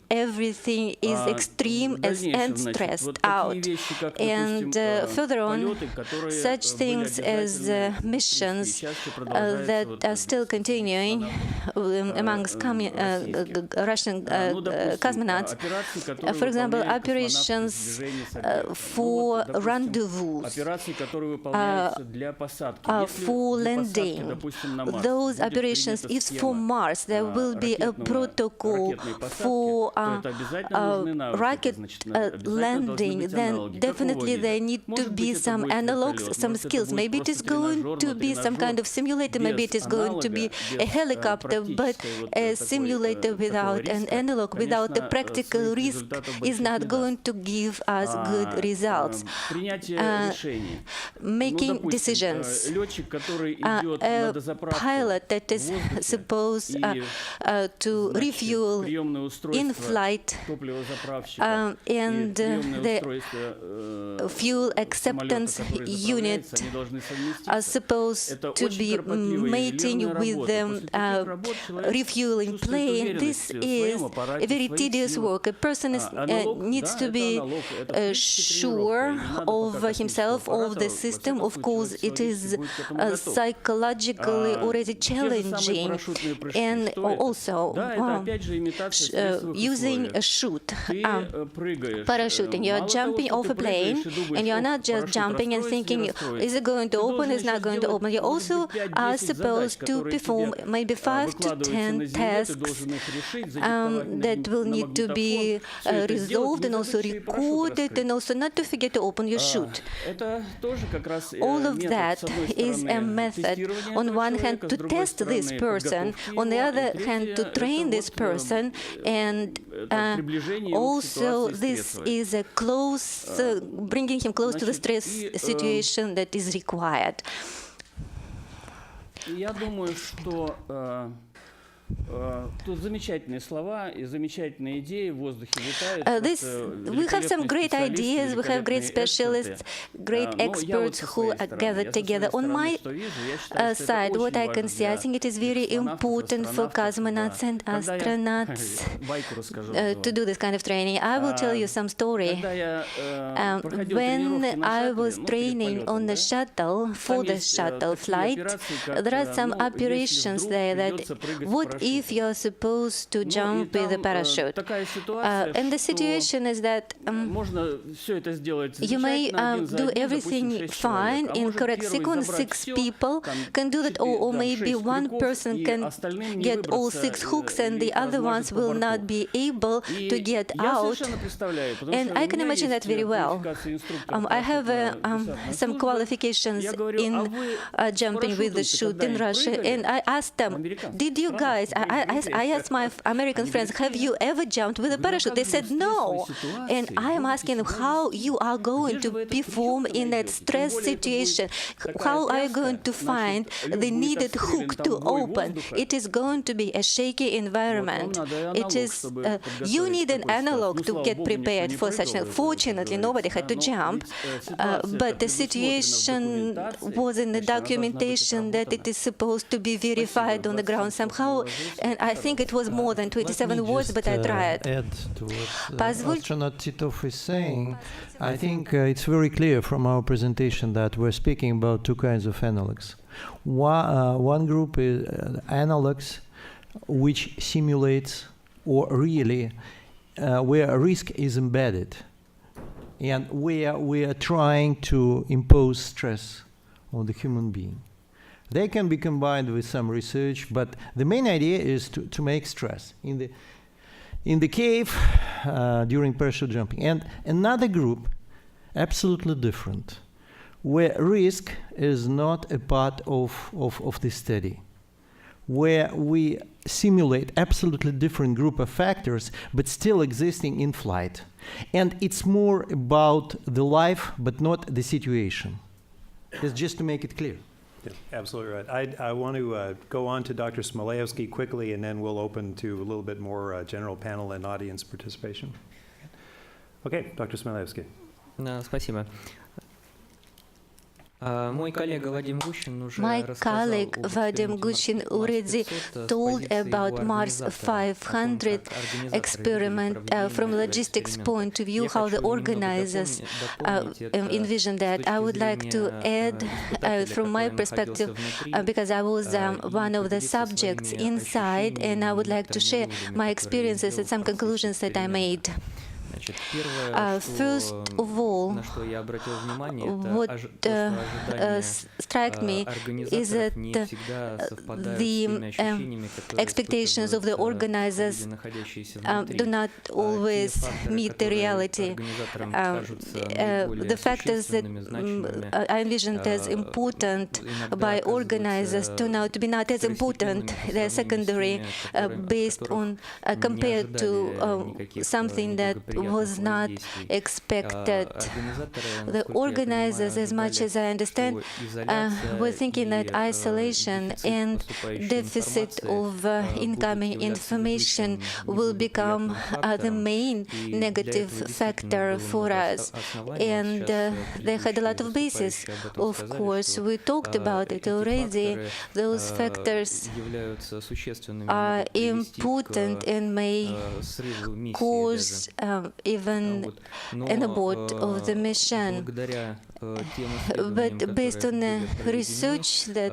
everything is extreme and stressed out. And further on, such things as missions that are still continuing amongst Russian cosmonauts. For example, operations for rendezvous, for landing. Those operations is for Mars. There will be a protocol for rocket landing. Then definitely there need to be some analogs, some skills. Maybe it is going to be some kind of simulator, maybe it is going to be a helicopter, but a simulator without an analog, without the practical risk, is not going to give us good results. Making decisions. A pilot that is supposed to refuel in flight, and the fuel acceptance unit are supposed to be mating with the refueling plane. This is a very tedious work. A person needs to be sure of himself, of the system. Of course, it is psychologically already challenging. And also, using a chute, parachuting, you're jumping off a plane, and you're not just jumping and thinking, is it going to open, is not going to open. You also are supposed to perform maybe 5 to 10 tasks that will need to be resolved and also recorded, and also not to forget to open your chute. All of that is a method, on one hand, to test this person, on the other hand, to train this person, and also this is a close, bringing him close to the stress situation that is required. Тут замечательные слова и замечательные идеи в воздухе витают. We have some great ideas, we have great specialists, great experts who are gathered together. On my side, what I can say, I think it is very important for cosmonauts and astronauts to do this kind of training. I will tell you some story. When I was training on the shuttle, for the shuttle flight, there are some operations there that what if you're supposed to jump with a parachute? And the situation is that you may do everything fine in correct sequence. 6 people can do that, or maybe one person can get all 6 hooks and the other ones will not be able to get out. And I can imagine that very well. I have some qualifications in jumping with the chute in Russia, and I asked them, did you guys, I asked my American friends, have you ever jumped with a parachute? They said no. And I am asking them how you are going to perform in that stress situation. How are you going to find the needed hook to open? It is going to be a shaky environment. It is, you need an analog to get prepared for such a. Fortunately, nobody had to jump, but the situation was in the documentation that it is supposed to be verified on the ground somehow, and I think it was more than 27 words, but I tried. Add to what astronaut Titov is saying. I think it's very clear from our presentation that we're speaking about 2 kinds of analogs. One group is analogs which simulates or really where a risk is embedded and where we are trying to impose stress on the human being. They can be combined with some research, but the main idea is to make stress in the cave during parachute jumping. And another group, absolutely different, where risk is not a part of the study, where we simulate absolutely different group of factors, but still existing in flight. And it's more about the life, but not the situation. It's just to make it clear. Yeah, absolutely right. I want to go on to Dr. Smolayevsky quickly, and then we'll open to a little bit more general panel and audience participation. Okay, Dr. Smolayevsky. Спасибо. My colleague Vadim Gushin already told about Mars 500 experiment from logistics point of view, how the organizers envision that. I would like to add from my perspective, because I was one of the subjects inside, and I would like to share my experiences and some conclusions that I made. First of all, what struck me is that the expectations of the organizers do not always meet the reality. The factors that I envisioned as important by organizers turn out to be not as important. They're secondary, based on compared to something that was not expected. The organizers, as much as I understand, were thinking that isolation and deficit of incoming information will become the main negative factor for us. And they had a lot of basis. Of course, we talked about it already. Those factors are important and may cause even an abort of the mission. But based on the research that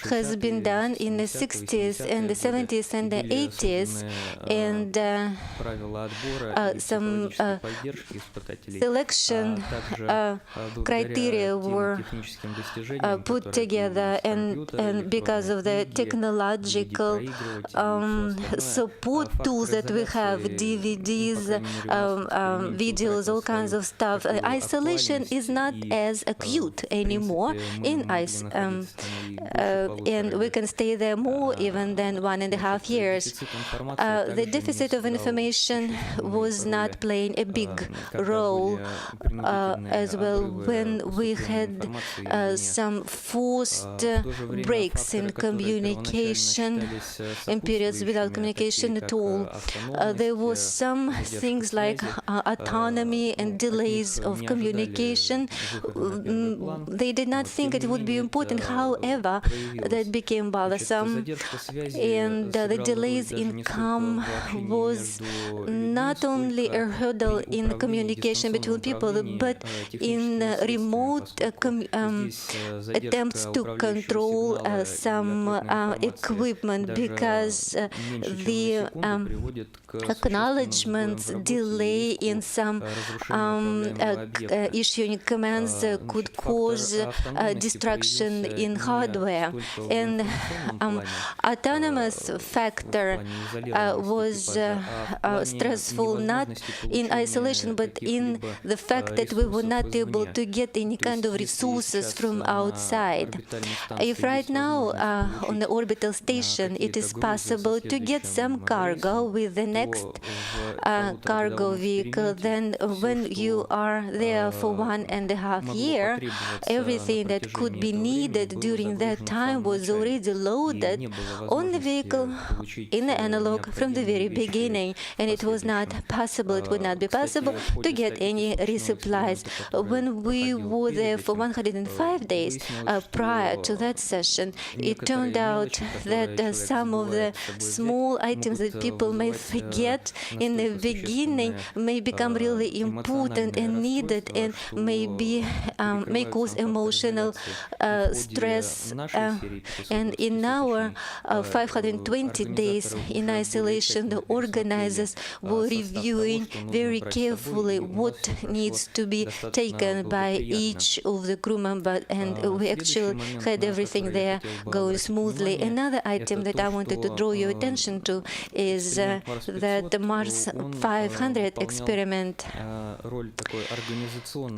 has been done in the 60s and the 70s and the 80s, and some selection criteria were put together, and because of the technological support tools that we have, DVDs, videos, all kinds of stuff. Isolation is not as acute anymore and we can stay there more even than 1.5 years. The deficit of information was not playing a big role as well when we had some forced breaks in communication, in periods without communication at all. There were some things like autonomy and delays of communication. They did not think it would be important. However, that became bothersome. And the delays in come was not only a hurdle in communication between people, but in remote attempts to control some equipment, because the acknowledgements delay in some issuing commands could cause destruction in hardware. And autonomous factor was stressful not in isolation, but in the fact that we were not able to get any kind of resources from outside. If right now on the orbital station it is possible to get some cargo with the next cargo vehicle, then when you are there for 1.5 years, everything that could be needed during that time was already loaded on the vehicle in the analog from the very beginning, and it was not possible, it would not be possible to get any resupplies. When we were there for 105 days prior to that session, it turned out that some of the small items that people may forget in the beginning may become really important and needed, and may cause emotional stress. And in our 520 days in isolation, the organizers were reviewing very carefully what needs to be taken by each of the crew members, and we actually had everything there going smoothly. Another item that I wanted to draw your attention to is that the Mars 500 experiment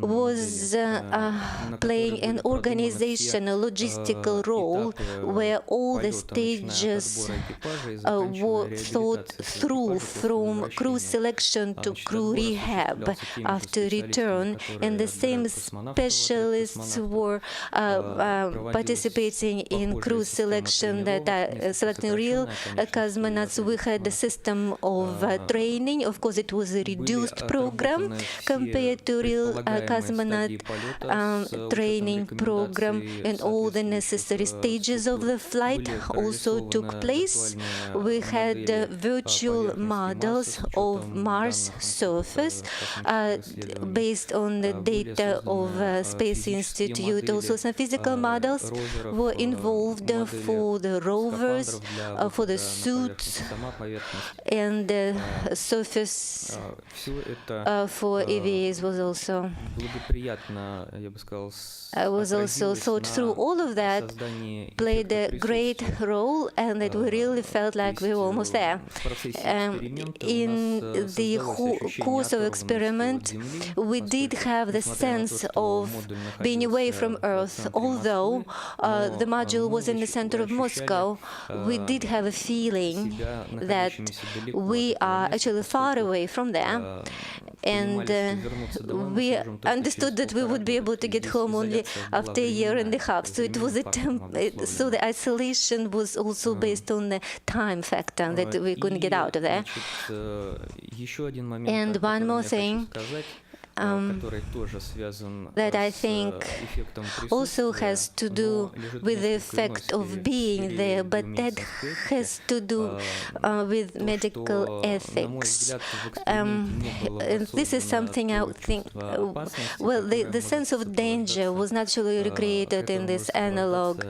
was playing an organizational, logistical role where all the stages were thought through, from crew selection to crew rehab after return, and the same specialists were participating in crew selection that are selecting real cosmonauts. We had a system of training. Of course, it was a reduced program compared to real cosmonaut training program, and all the necessary stages of the flight also took place. We had virtual models of Mars surface based on the data of Space Institute. Also, some physical models were involved for the rovers, for the suits, and the surface for EVAs was also thought through. All of that played a great role, and that we really felt like we were almost there. In the course of experiment, we did have the sense of being away from Earth. Although the module was in the center of Moscow, we did have a feeling that we are actually far away from there. And we understood that we would be able to get home only after 1.5 years. So it was so the isolation was also based on the time factor, that we couldn't get out of there. And one more thing that I think also has to do with the effect of being there, but that has to do with medical ethics. This is something I would think, well, the sense of danger was naturally recreated in this analog.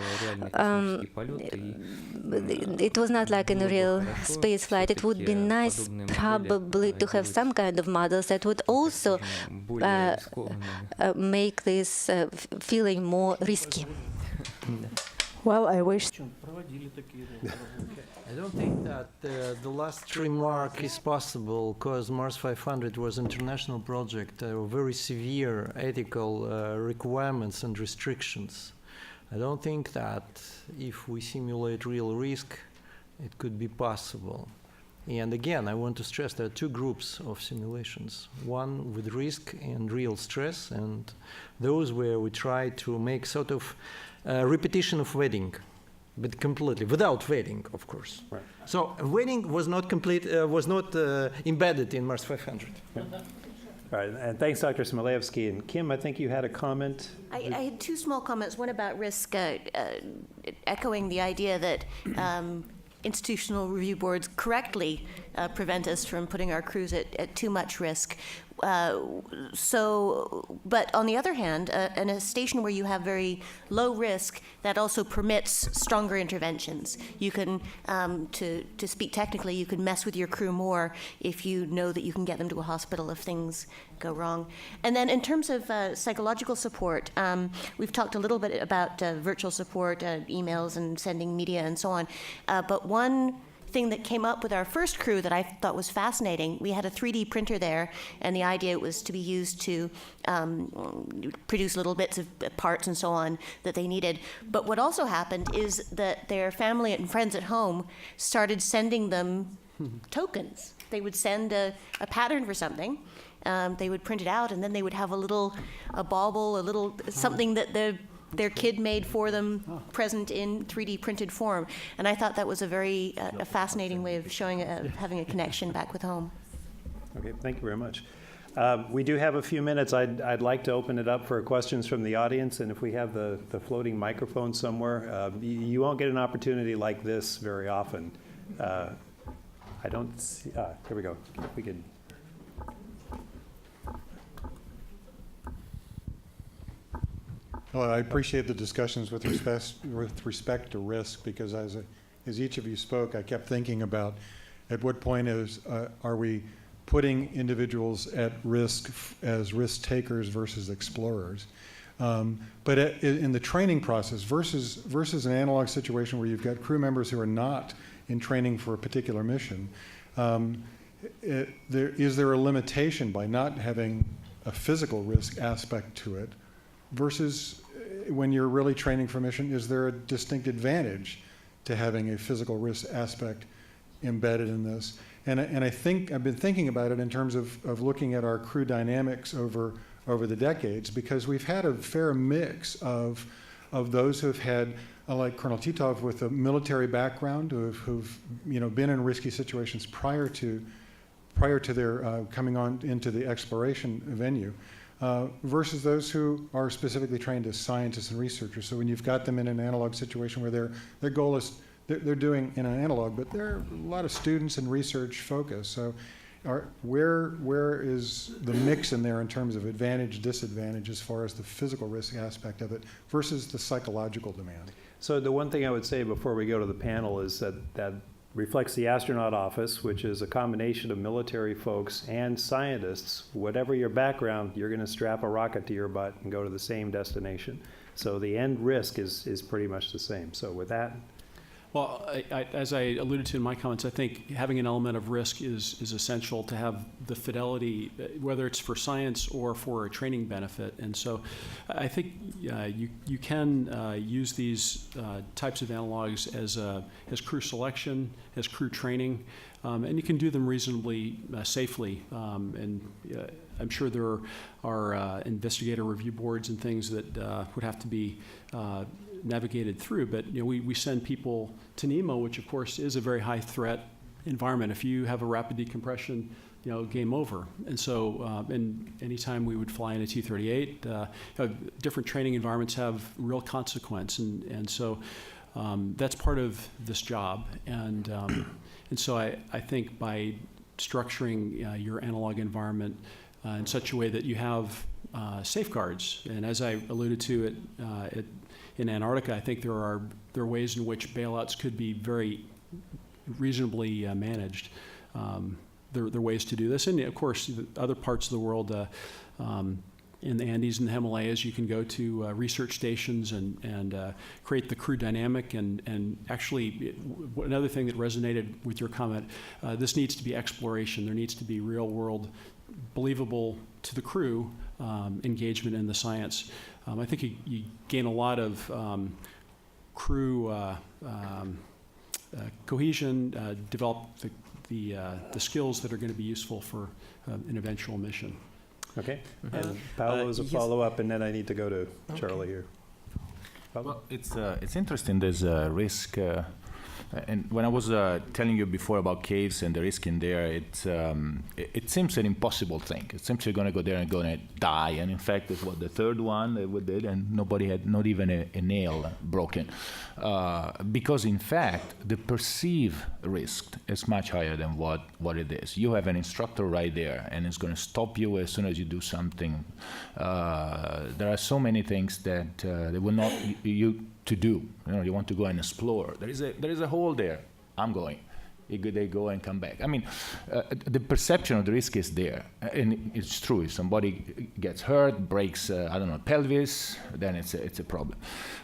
It was not like in a real space flight. It would be nice probably to have some kind of models that would also make this feeling more risky. Well, I wish. I don't think that the last remark is possible because Mars 500 was an international project, very severe ethical requirements and restrictions. I don't think that if we simulate real risk, it could be possible. And again, I want to stress there are two groups of simulations, one with risk and real stress, and those where we try to make sort of repetition of wedding, but completely, without wedding, of course. Right. So wedding was not complete, was not embedded in Mars 500. Yeah. All right, and thanks, Dr. Smoleevsky. And Kim, I think you had a comment. I had two small comments, one about risk, echoing the idea that institutional review boards correctly prevent us from putting our crews at too much risk. But on the other hand, in a station where you have very low risk, that also permits stronger interventions. You can, to speak technically, you can mess with your crew more if you know that you can get them to a hospital if things go wrong. And then in terms of psychological support, we've talked a little bit about virtual support, emails and sending media and so on. But one thing that came up with our first crew that I thought was fascinating, we had a 3D printer there, and the idea was to be used to produce little bits of parts and so on that they needed. But what also happened is that their family and friends at home started sending them tokens. They would send a pattern for something. They would print it out, and then they would have a bauble, a little something that their kid made for them, present in 3D printed form. And I thought that was a very a fascinating way of showing having a connection back with home. Okay, thank you very much. We do have a few minutes. I'd like to open it up for questions from the audience, and if we have the floating microphone somewhere, you won't get an opportunity like this very often. I don't see, here we go. If we could. Well, I appreciate the discussions with respect to risk, because as each of you spoke, I kept thinking about at what point are we putting individuals at risk as risk takers versus explorers. But in the training process versus an analog situation where you've got crew members who are not in training for a particular mission, is there a limitation by not having a physical risk aspect to it versus when you're really training for mission, is there a distinct advantage to having a physical risk aspect embedded in this? And I think I've been thinking about it in terms of looking at our crew dynamics over the decades, because we've had a fair mix of those who have had, like Colonel Titov, with a military background, who've been in risky situations prior to their coming on into the exploration venue. Versus those who are specifically trained as scientists and researchers. So when you've got them in an analog situation where their goal is, they're doing in an analog, but there are a lot of students and research focus. So where is the mix in there in terms of advantage, disadvantage as far as the physical risk aspect of it versus the psychological demand? So the one thing I would say before we go to the panel is that reflects the astronaut office, which is a combination of military folks and scientists. Whatever your background, you're going to strap a rocket to your butt and go to the same destination. So the end risk is pretty much the same. So with that. Well, as I alluded to in my comments, I think having an element of risk is essential to have the fidelity, whether it's for science or for a training benefit. And so I think you can use these types of analogs as crew selection, as crew training, and you can do them reasonably safely. And I'm sure there are investigator review boards and things that would have to be navigated through, but we send people to NEMO, which of course is a very high threat environment. If you have a rapid decompression, game over. And so, and anytime we would fly in a T-38, different training environments have real consequence, and so that's part of this job. And so I think by structuring your analog environment in such a way that you have safeguards, and as I alluded to in Antarctica, I think there are ways in which bailouts could be very reasonably managed. There are ways to do this, and of course, other parts of the world, in the Andes and the Himalayas. You can go to research stations and create the crew dynamic. And actually, another thing that resonated with your comment, this needs to be exploration. There needs to be real world, believable to the crew engagement in the science. I think you gain a lot of crew cohesion, develop the skills that are going to be useful for an eventual mission. Okay. And Paolo is a follow-up, and then I need to go to Charlie here. Well, it's interesting. There's a risk, and when I was telling you before about caves and the risk in there, it seems an impossible thing. It seems you're going to go there and going to die. And in fact, it's what the third one that we did, and nobody had not even a nail broken, because in fact the perceived risk is much higher than what it is. You have an instructor right there, and it's going to stop you as soon as you do something. There are so many things that they will not you to do. You want to go and explore. There is a hole there. I'm going. They go and come back. I mean, the perception of the risk is there, and it's true. If somebody gets hurt, breaks, pelvis, then it's a problem.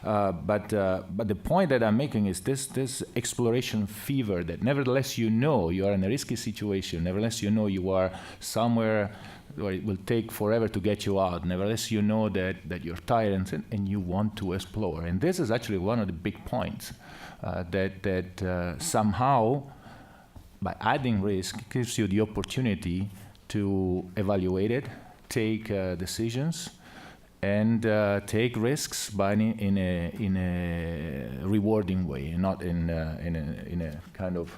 But the point that I'm making is this exploration fever that nevertheless you know you are in a risky situation. Nevertheless you know you are somewhere where it will take forever to get you out. Nevertheless, you know that you're tired and you want to explore. And this is actually one of the big points that somehow, by adding risk, gives you the opportunity to evaluate it, take decisions, and take risks, but in a rewarding way, and not in a kind of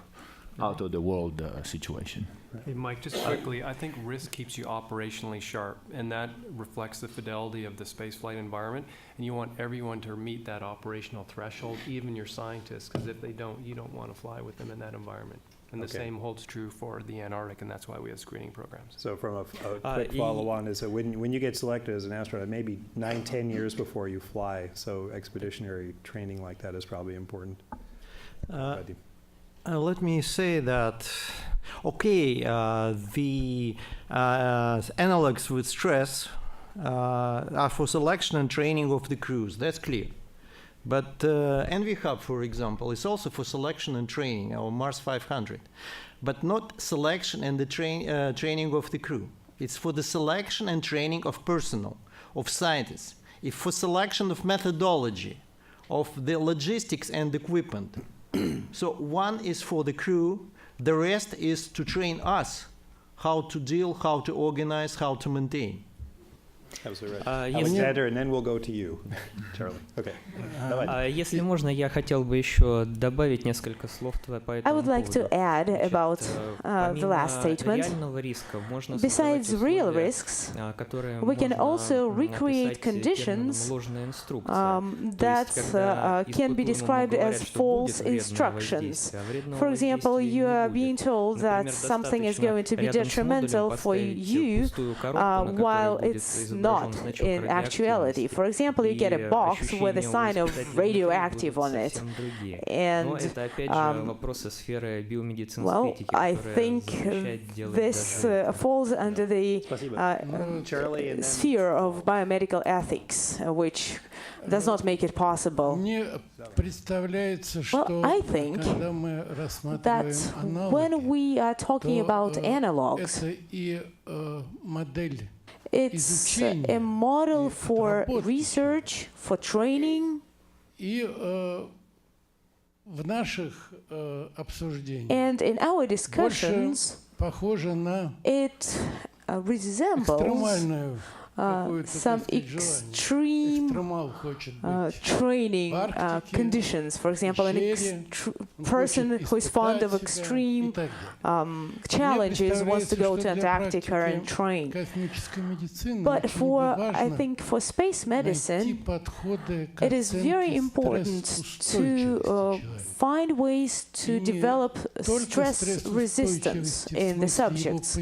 out of the world situation. Hey, Mike, just quickly, I think risk keeps you operationally sharp, and that reflects the fidelity of the spaceflight environment, and you want everyone to meet that operational threshold, even your scientists, because if they don't, you don't want to fly with them in that environment. And the same holds true for the Antarctic, and that's why we have screening programs. So from a quick follow-on is that when you get selected as an astronaut, maybe 9-10 years before you fly, so expeditionary training like that is probably important. Let me say that, the analogs with stress are for selection and training of the crews, that's clear. But NV Hub, for example, is also for selection and training, our Mars 500, but not selection and the training of the crew. It's for the selection and training of personnel, of scientists. It's for selection of methodology, of the logistics and equipment. So one is for the crew, the rest is to train us how to deal, how to organize, how to maintain. Absolutely right. Alexander, and then we'll go to you, Charlie. Okay. Если можно, я хотел бы еще добавить несколько слов по этому I would like to add about the last statement. Besides real risks, we can also recreate conditions that can be described as false instructions. For example, you are being told that something is going to be detrimental for you while it's not in actuality. For example, you get a box with a sign of radioactive on it. And, well, I think this falls under the sphere of biomedical ethics, which does not make it possible. Well, I think that when we are talking about analogs, it's a model for research, for training, and in our discussions, it resembles some extreme training conditions. For example, a person who is fond of extreme challenges wants to go to Antarctica and train. But I think for space medicine, it is very important to find ways to develop stress resistance in the subjects.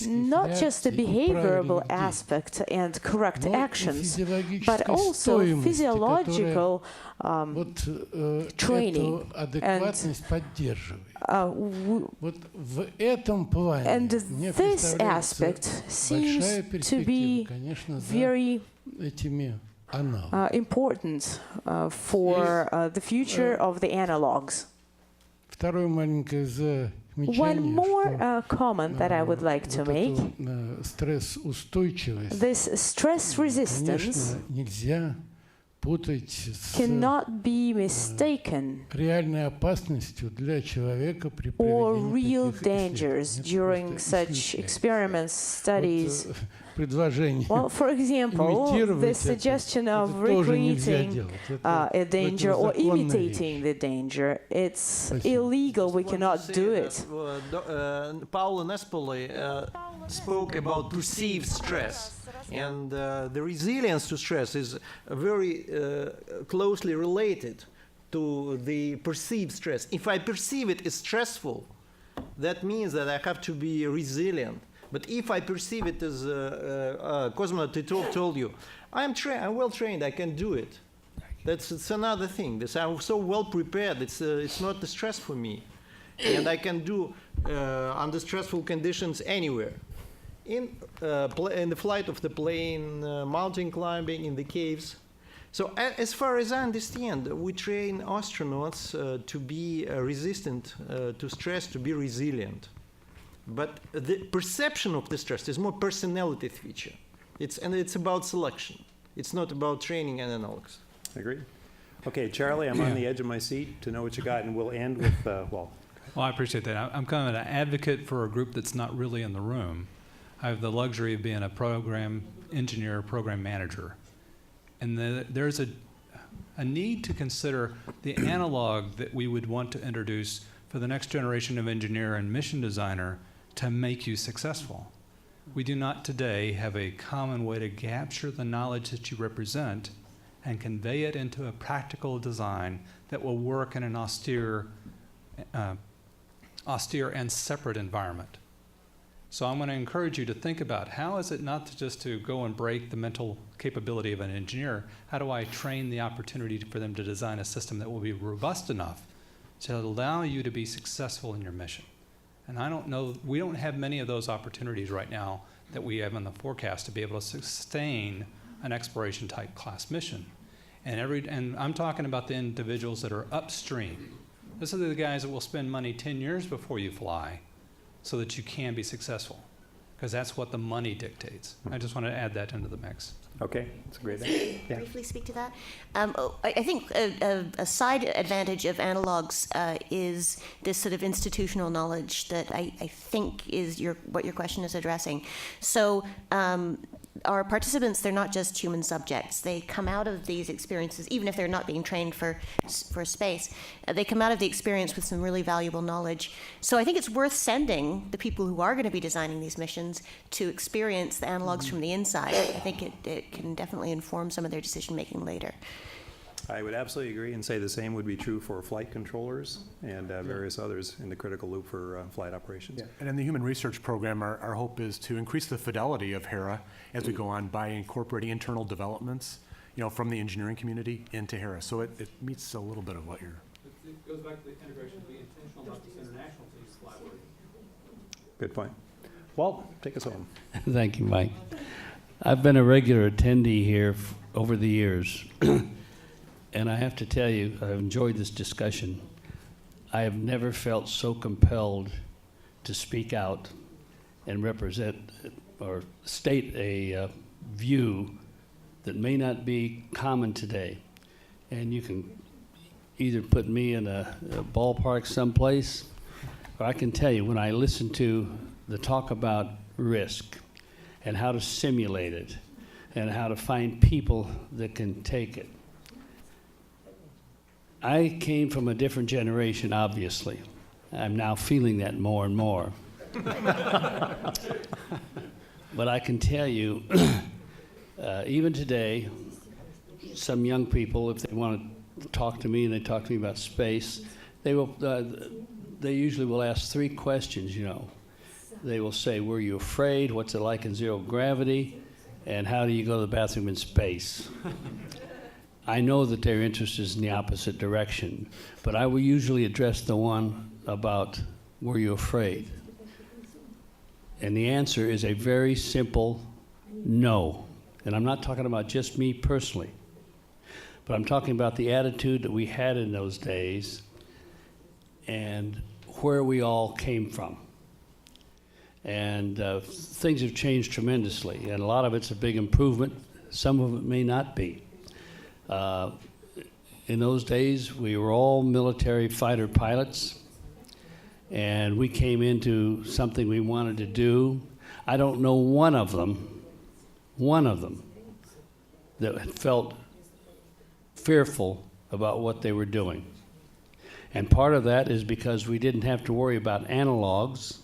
Not just the behavioral aspects correct and correct actions, but also physiological training. And this aspect seems to be very important for the future of the analogs. One more comment that I would like to make. This stress resistance cannot be mistaken or real dangers during such experiments, studies. Well, for example, the suggestion of recreating a danger or imitating the danger, it's illegal. We cannot do it. Paolo Nespoli spoke about perceived stress. And the resilience to stress is very closely related to the perceived stress. If I perceive it as stressful, that means that I have to be resilient. But if I perceive it as cosmonaut Titov told you, I'm well trained, I can do it. It's another thing. I'm so well prepared. It's not the stress for me, and I can do under stressful conditions anywhere. In the flight of the plane, mountain climbing, in the caves. So as far as I understand, we train astronauts to be resistant to stress, to be resilient. But the perception of the stress is more personality feature. It's about selection. It's not about training and analogs. Agreed. Okay, Charlie, I'm on the edge of my seat to know what you got, and we'll end with, Well, I appreciate that. I'm kind of an advocate for a group that's not really in the room. I have the luxury of being a program engineer, program manager. And there's a need to consider the analog that we would want to introduce for the next generation of engineer and mission designer to make you successful. We do not today have a common way to capture the knowledge that you represent and convey it into a practical design that will work in an austere and separate environment. So I'm going to encourage you to think about how is it not just to go and break the mental capability of an engineer, how do I train the opportunity for them to design a system that will be robust enough to allow you to be successful in your mission? And I don't know, we don't have many of those opportunities right now that we have in the forecast to be able to sustain an exploration type class mission. And I'm talking about the individuals that are upstream. These are the guys that will spend money 10 years before you fly so that you can be successful, because that's what the money dictates. I just want to add that into the mix. Okay, that's a great idea. Yeah. Briefly speak to that. I think a side advantage of analogs is this sort of institutional knowledge that I think is what your question is addressing. So our participants, they're not just human subjects. They come out of these experiences, even if they're not being trained for space, they come out of the experience with some really valuable knowledge. So I think it's worth sending the people who are going to be designing these missions to experience the analogs from the inside. I think it can definitely inform some of their decision-making later. I would absolutely agree and say the same would be true for flight controllers and various others in the critical loop for flight operations. Yeah. And in the human research program, our hope is to increase the fidelity of HERA as we go on by incorporating internal developments, from the engineering community into HERA. So it meets a little bit of what you're... It goes back to the integration of the intentional, not just international teams collaborating. Good point. Well, take us home. Thank you, Mike. I've been a regular attendee here over the years. And I have to tell you, I've enjoyed this discussion. I have never felt so compelled to speak out and represent or state a view that may not be common today. And you can either put me in a ballpark someplace, or I can tell you, when I listen to the talk about risk and how to simulate it and how to find people that can take it, I came from a different generation, obviously. I'm now feeling that more and more. But I can tell you, even today, some young people, if they want to talk to me and they talk to me about space, they usually will ask 3 questions, They will say, were you afraid? What's it like in zero gravity? and how do you go to the bathroom in space. I know that their interest is in the opposite direction, but I will usually address the one about, were you afraid? And the answer is a very simple no. And I'm not talking about just me personally, but I'm talking about the attitude that we had in those days and where we all came from. And things have changed tremendously, and a lot of it's a big improvement. Some of it may not be. In those days, we were all military fighter pilots, and we came into something we wanted to do. I don't know one of them that felt fearful about what they were doing. And part of that is because we didn't have to worry about analogs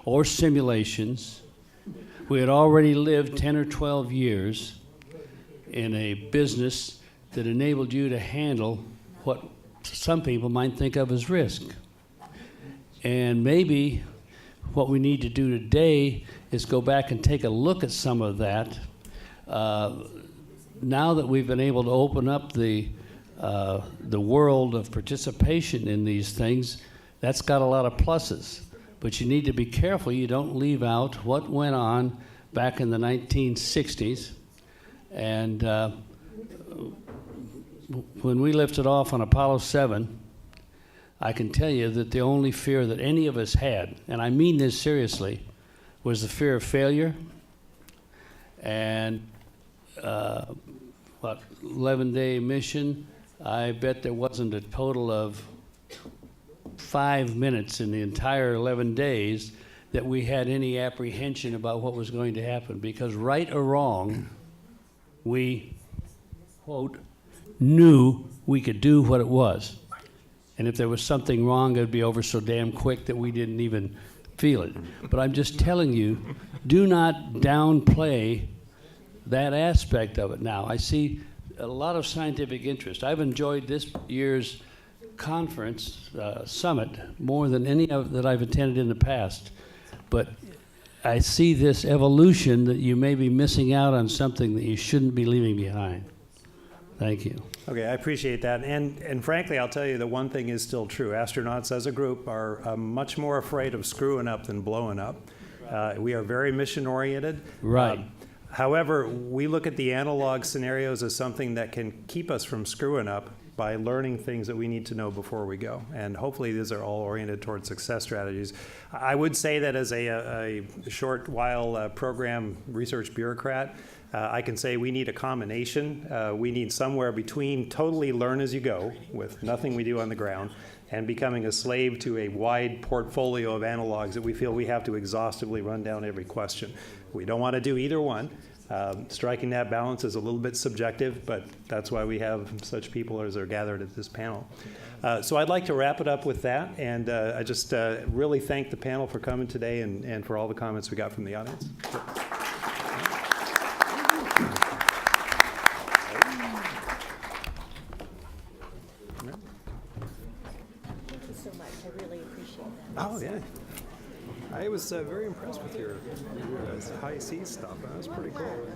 or simulations. We had already lived 10 or 12 years in a business that enabled you to handle what some people might think of as risk. And maybe what we need to do today is go back and take a look at some of that. Now that we've been able to open up the world of participation in these things, that's got a lot of pluses. But you need to be careful you don't leave out what went on back in the 1960s. And when we lifted off on Apollo 7, I can tell you that the only fear that any of us had, and I mean this seriously, was the fear of failure. And 11-day mission, I bet there wasn't a total of 5 minutes in the entire 11 days that we had any apprehension about what was going to happen, because right or wrong, we, quote, knew we could do what it was. And if there was something wrong, it would be over so damn quick that we didn't even feel it. But I'm just telling you, do not downplay that aspect of it now. I see a lot of scientific interest. I've enjoyed this year's conference, summit, more than any of that I've attended in the past. But I see this evolution that you may be missing out on something that you shouldn't be leaving behind. Thank you. Okay, I appreciate that. And frankly, I'll tell you that one thing is still true. Astronauts as a group are much more afraid of screwing up than blowing up. We are very mission-oriented. Right. However, we look at the analog scenarios as something that can keep us from screwing up by learning things that we need to know before we go. And hopefully these are all oriented towards success strategies. I would say that as a short while program research bureaucrat, I can say we need a combination. We need somewhere between totally learn as you go with nothing we do on the ground and becoming a slave to a wide portfolio of analogs that we feel we have to exhaustively run down every question. We don't want to do either one. Striking that balance is a little bit subjective, but that's why we have such people as are gathered at this panel. So I'd like to wrap it up with that, and I just really thank the panel for coming today and for all the comments we got from the audience. Thank you so much. I really appreciate that. Oh, yeah. I was very impressed with your high C stuff. That was pretty cool.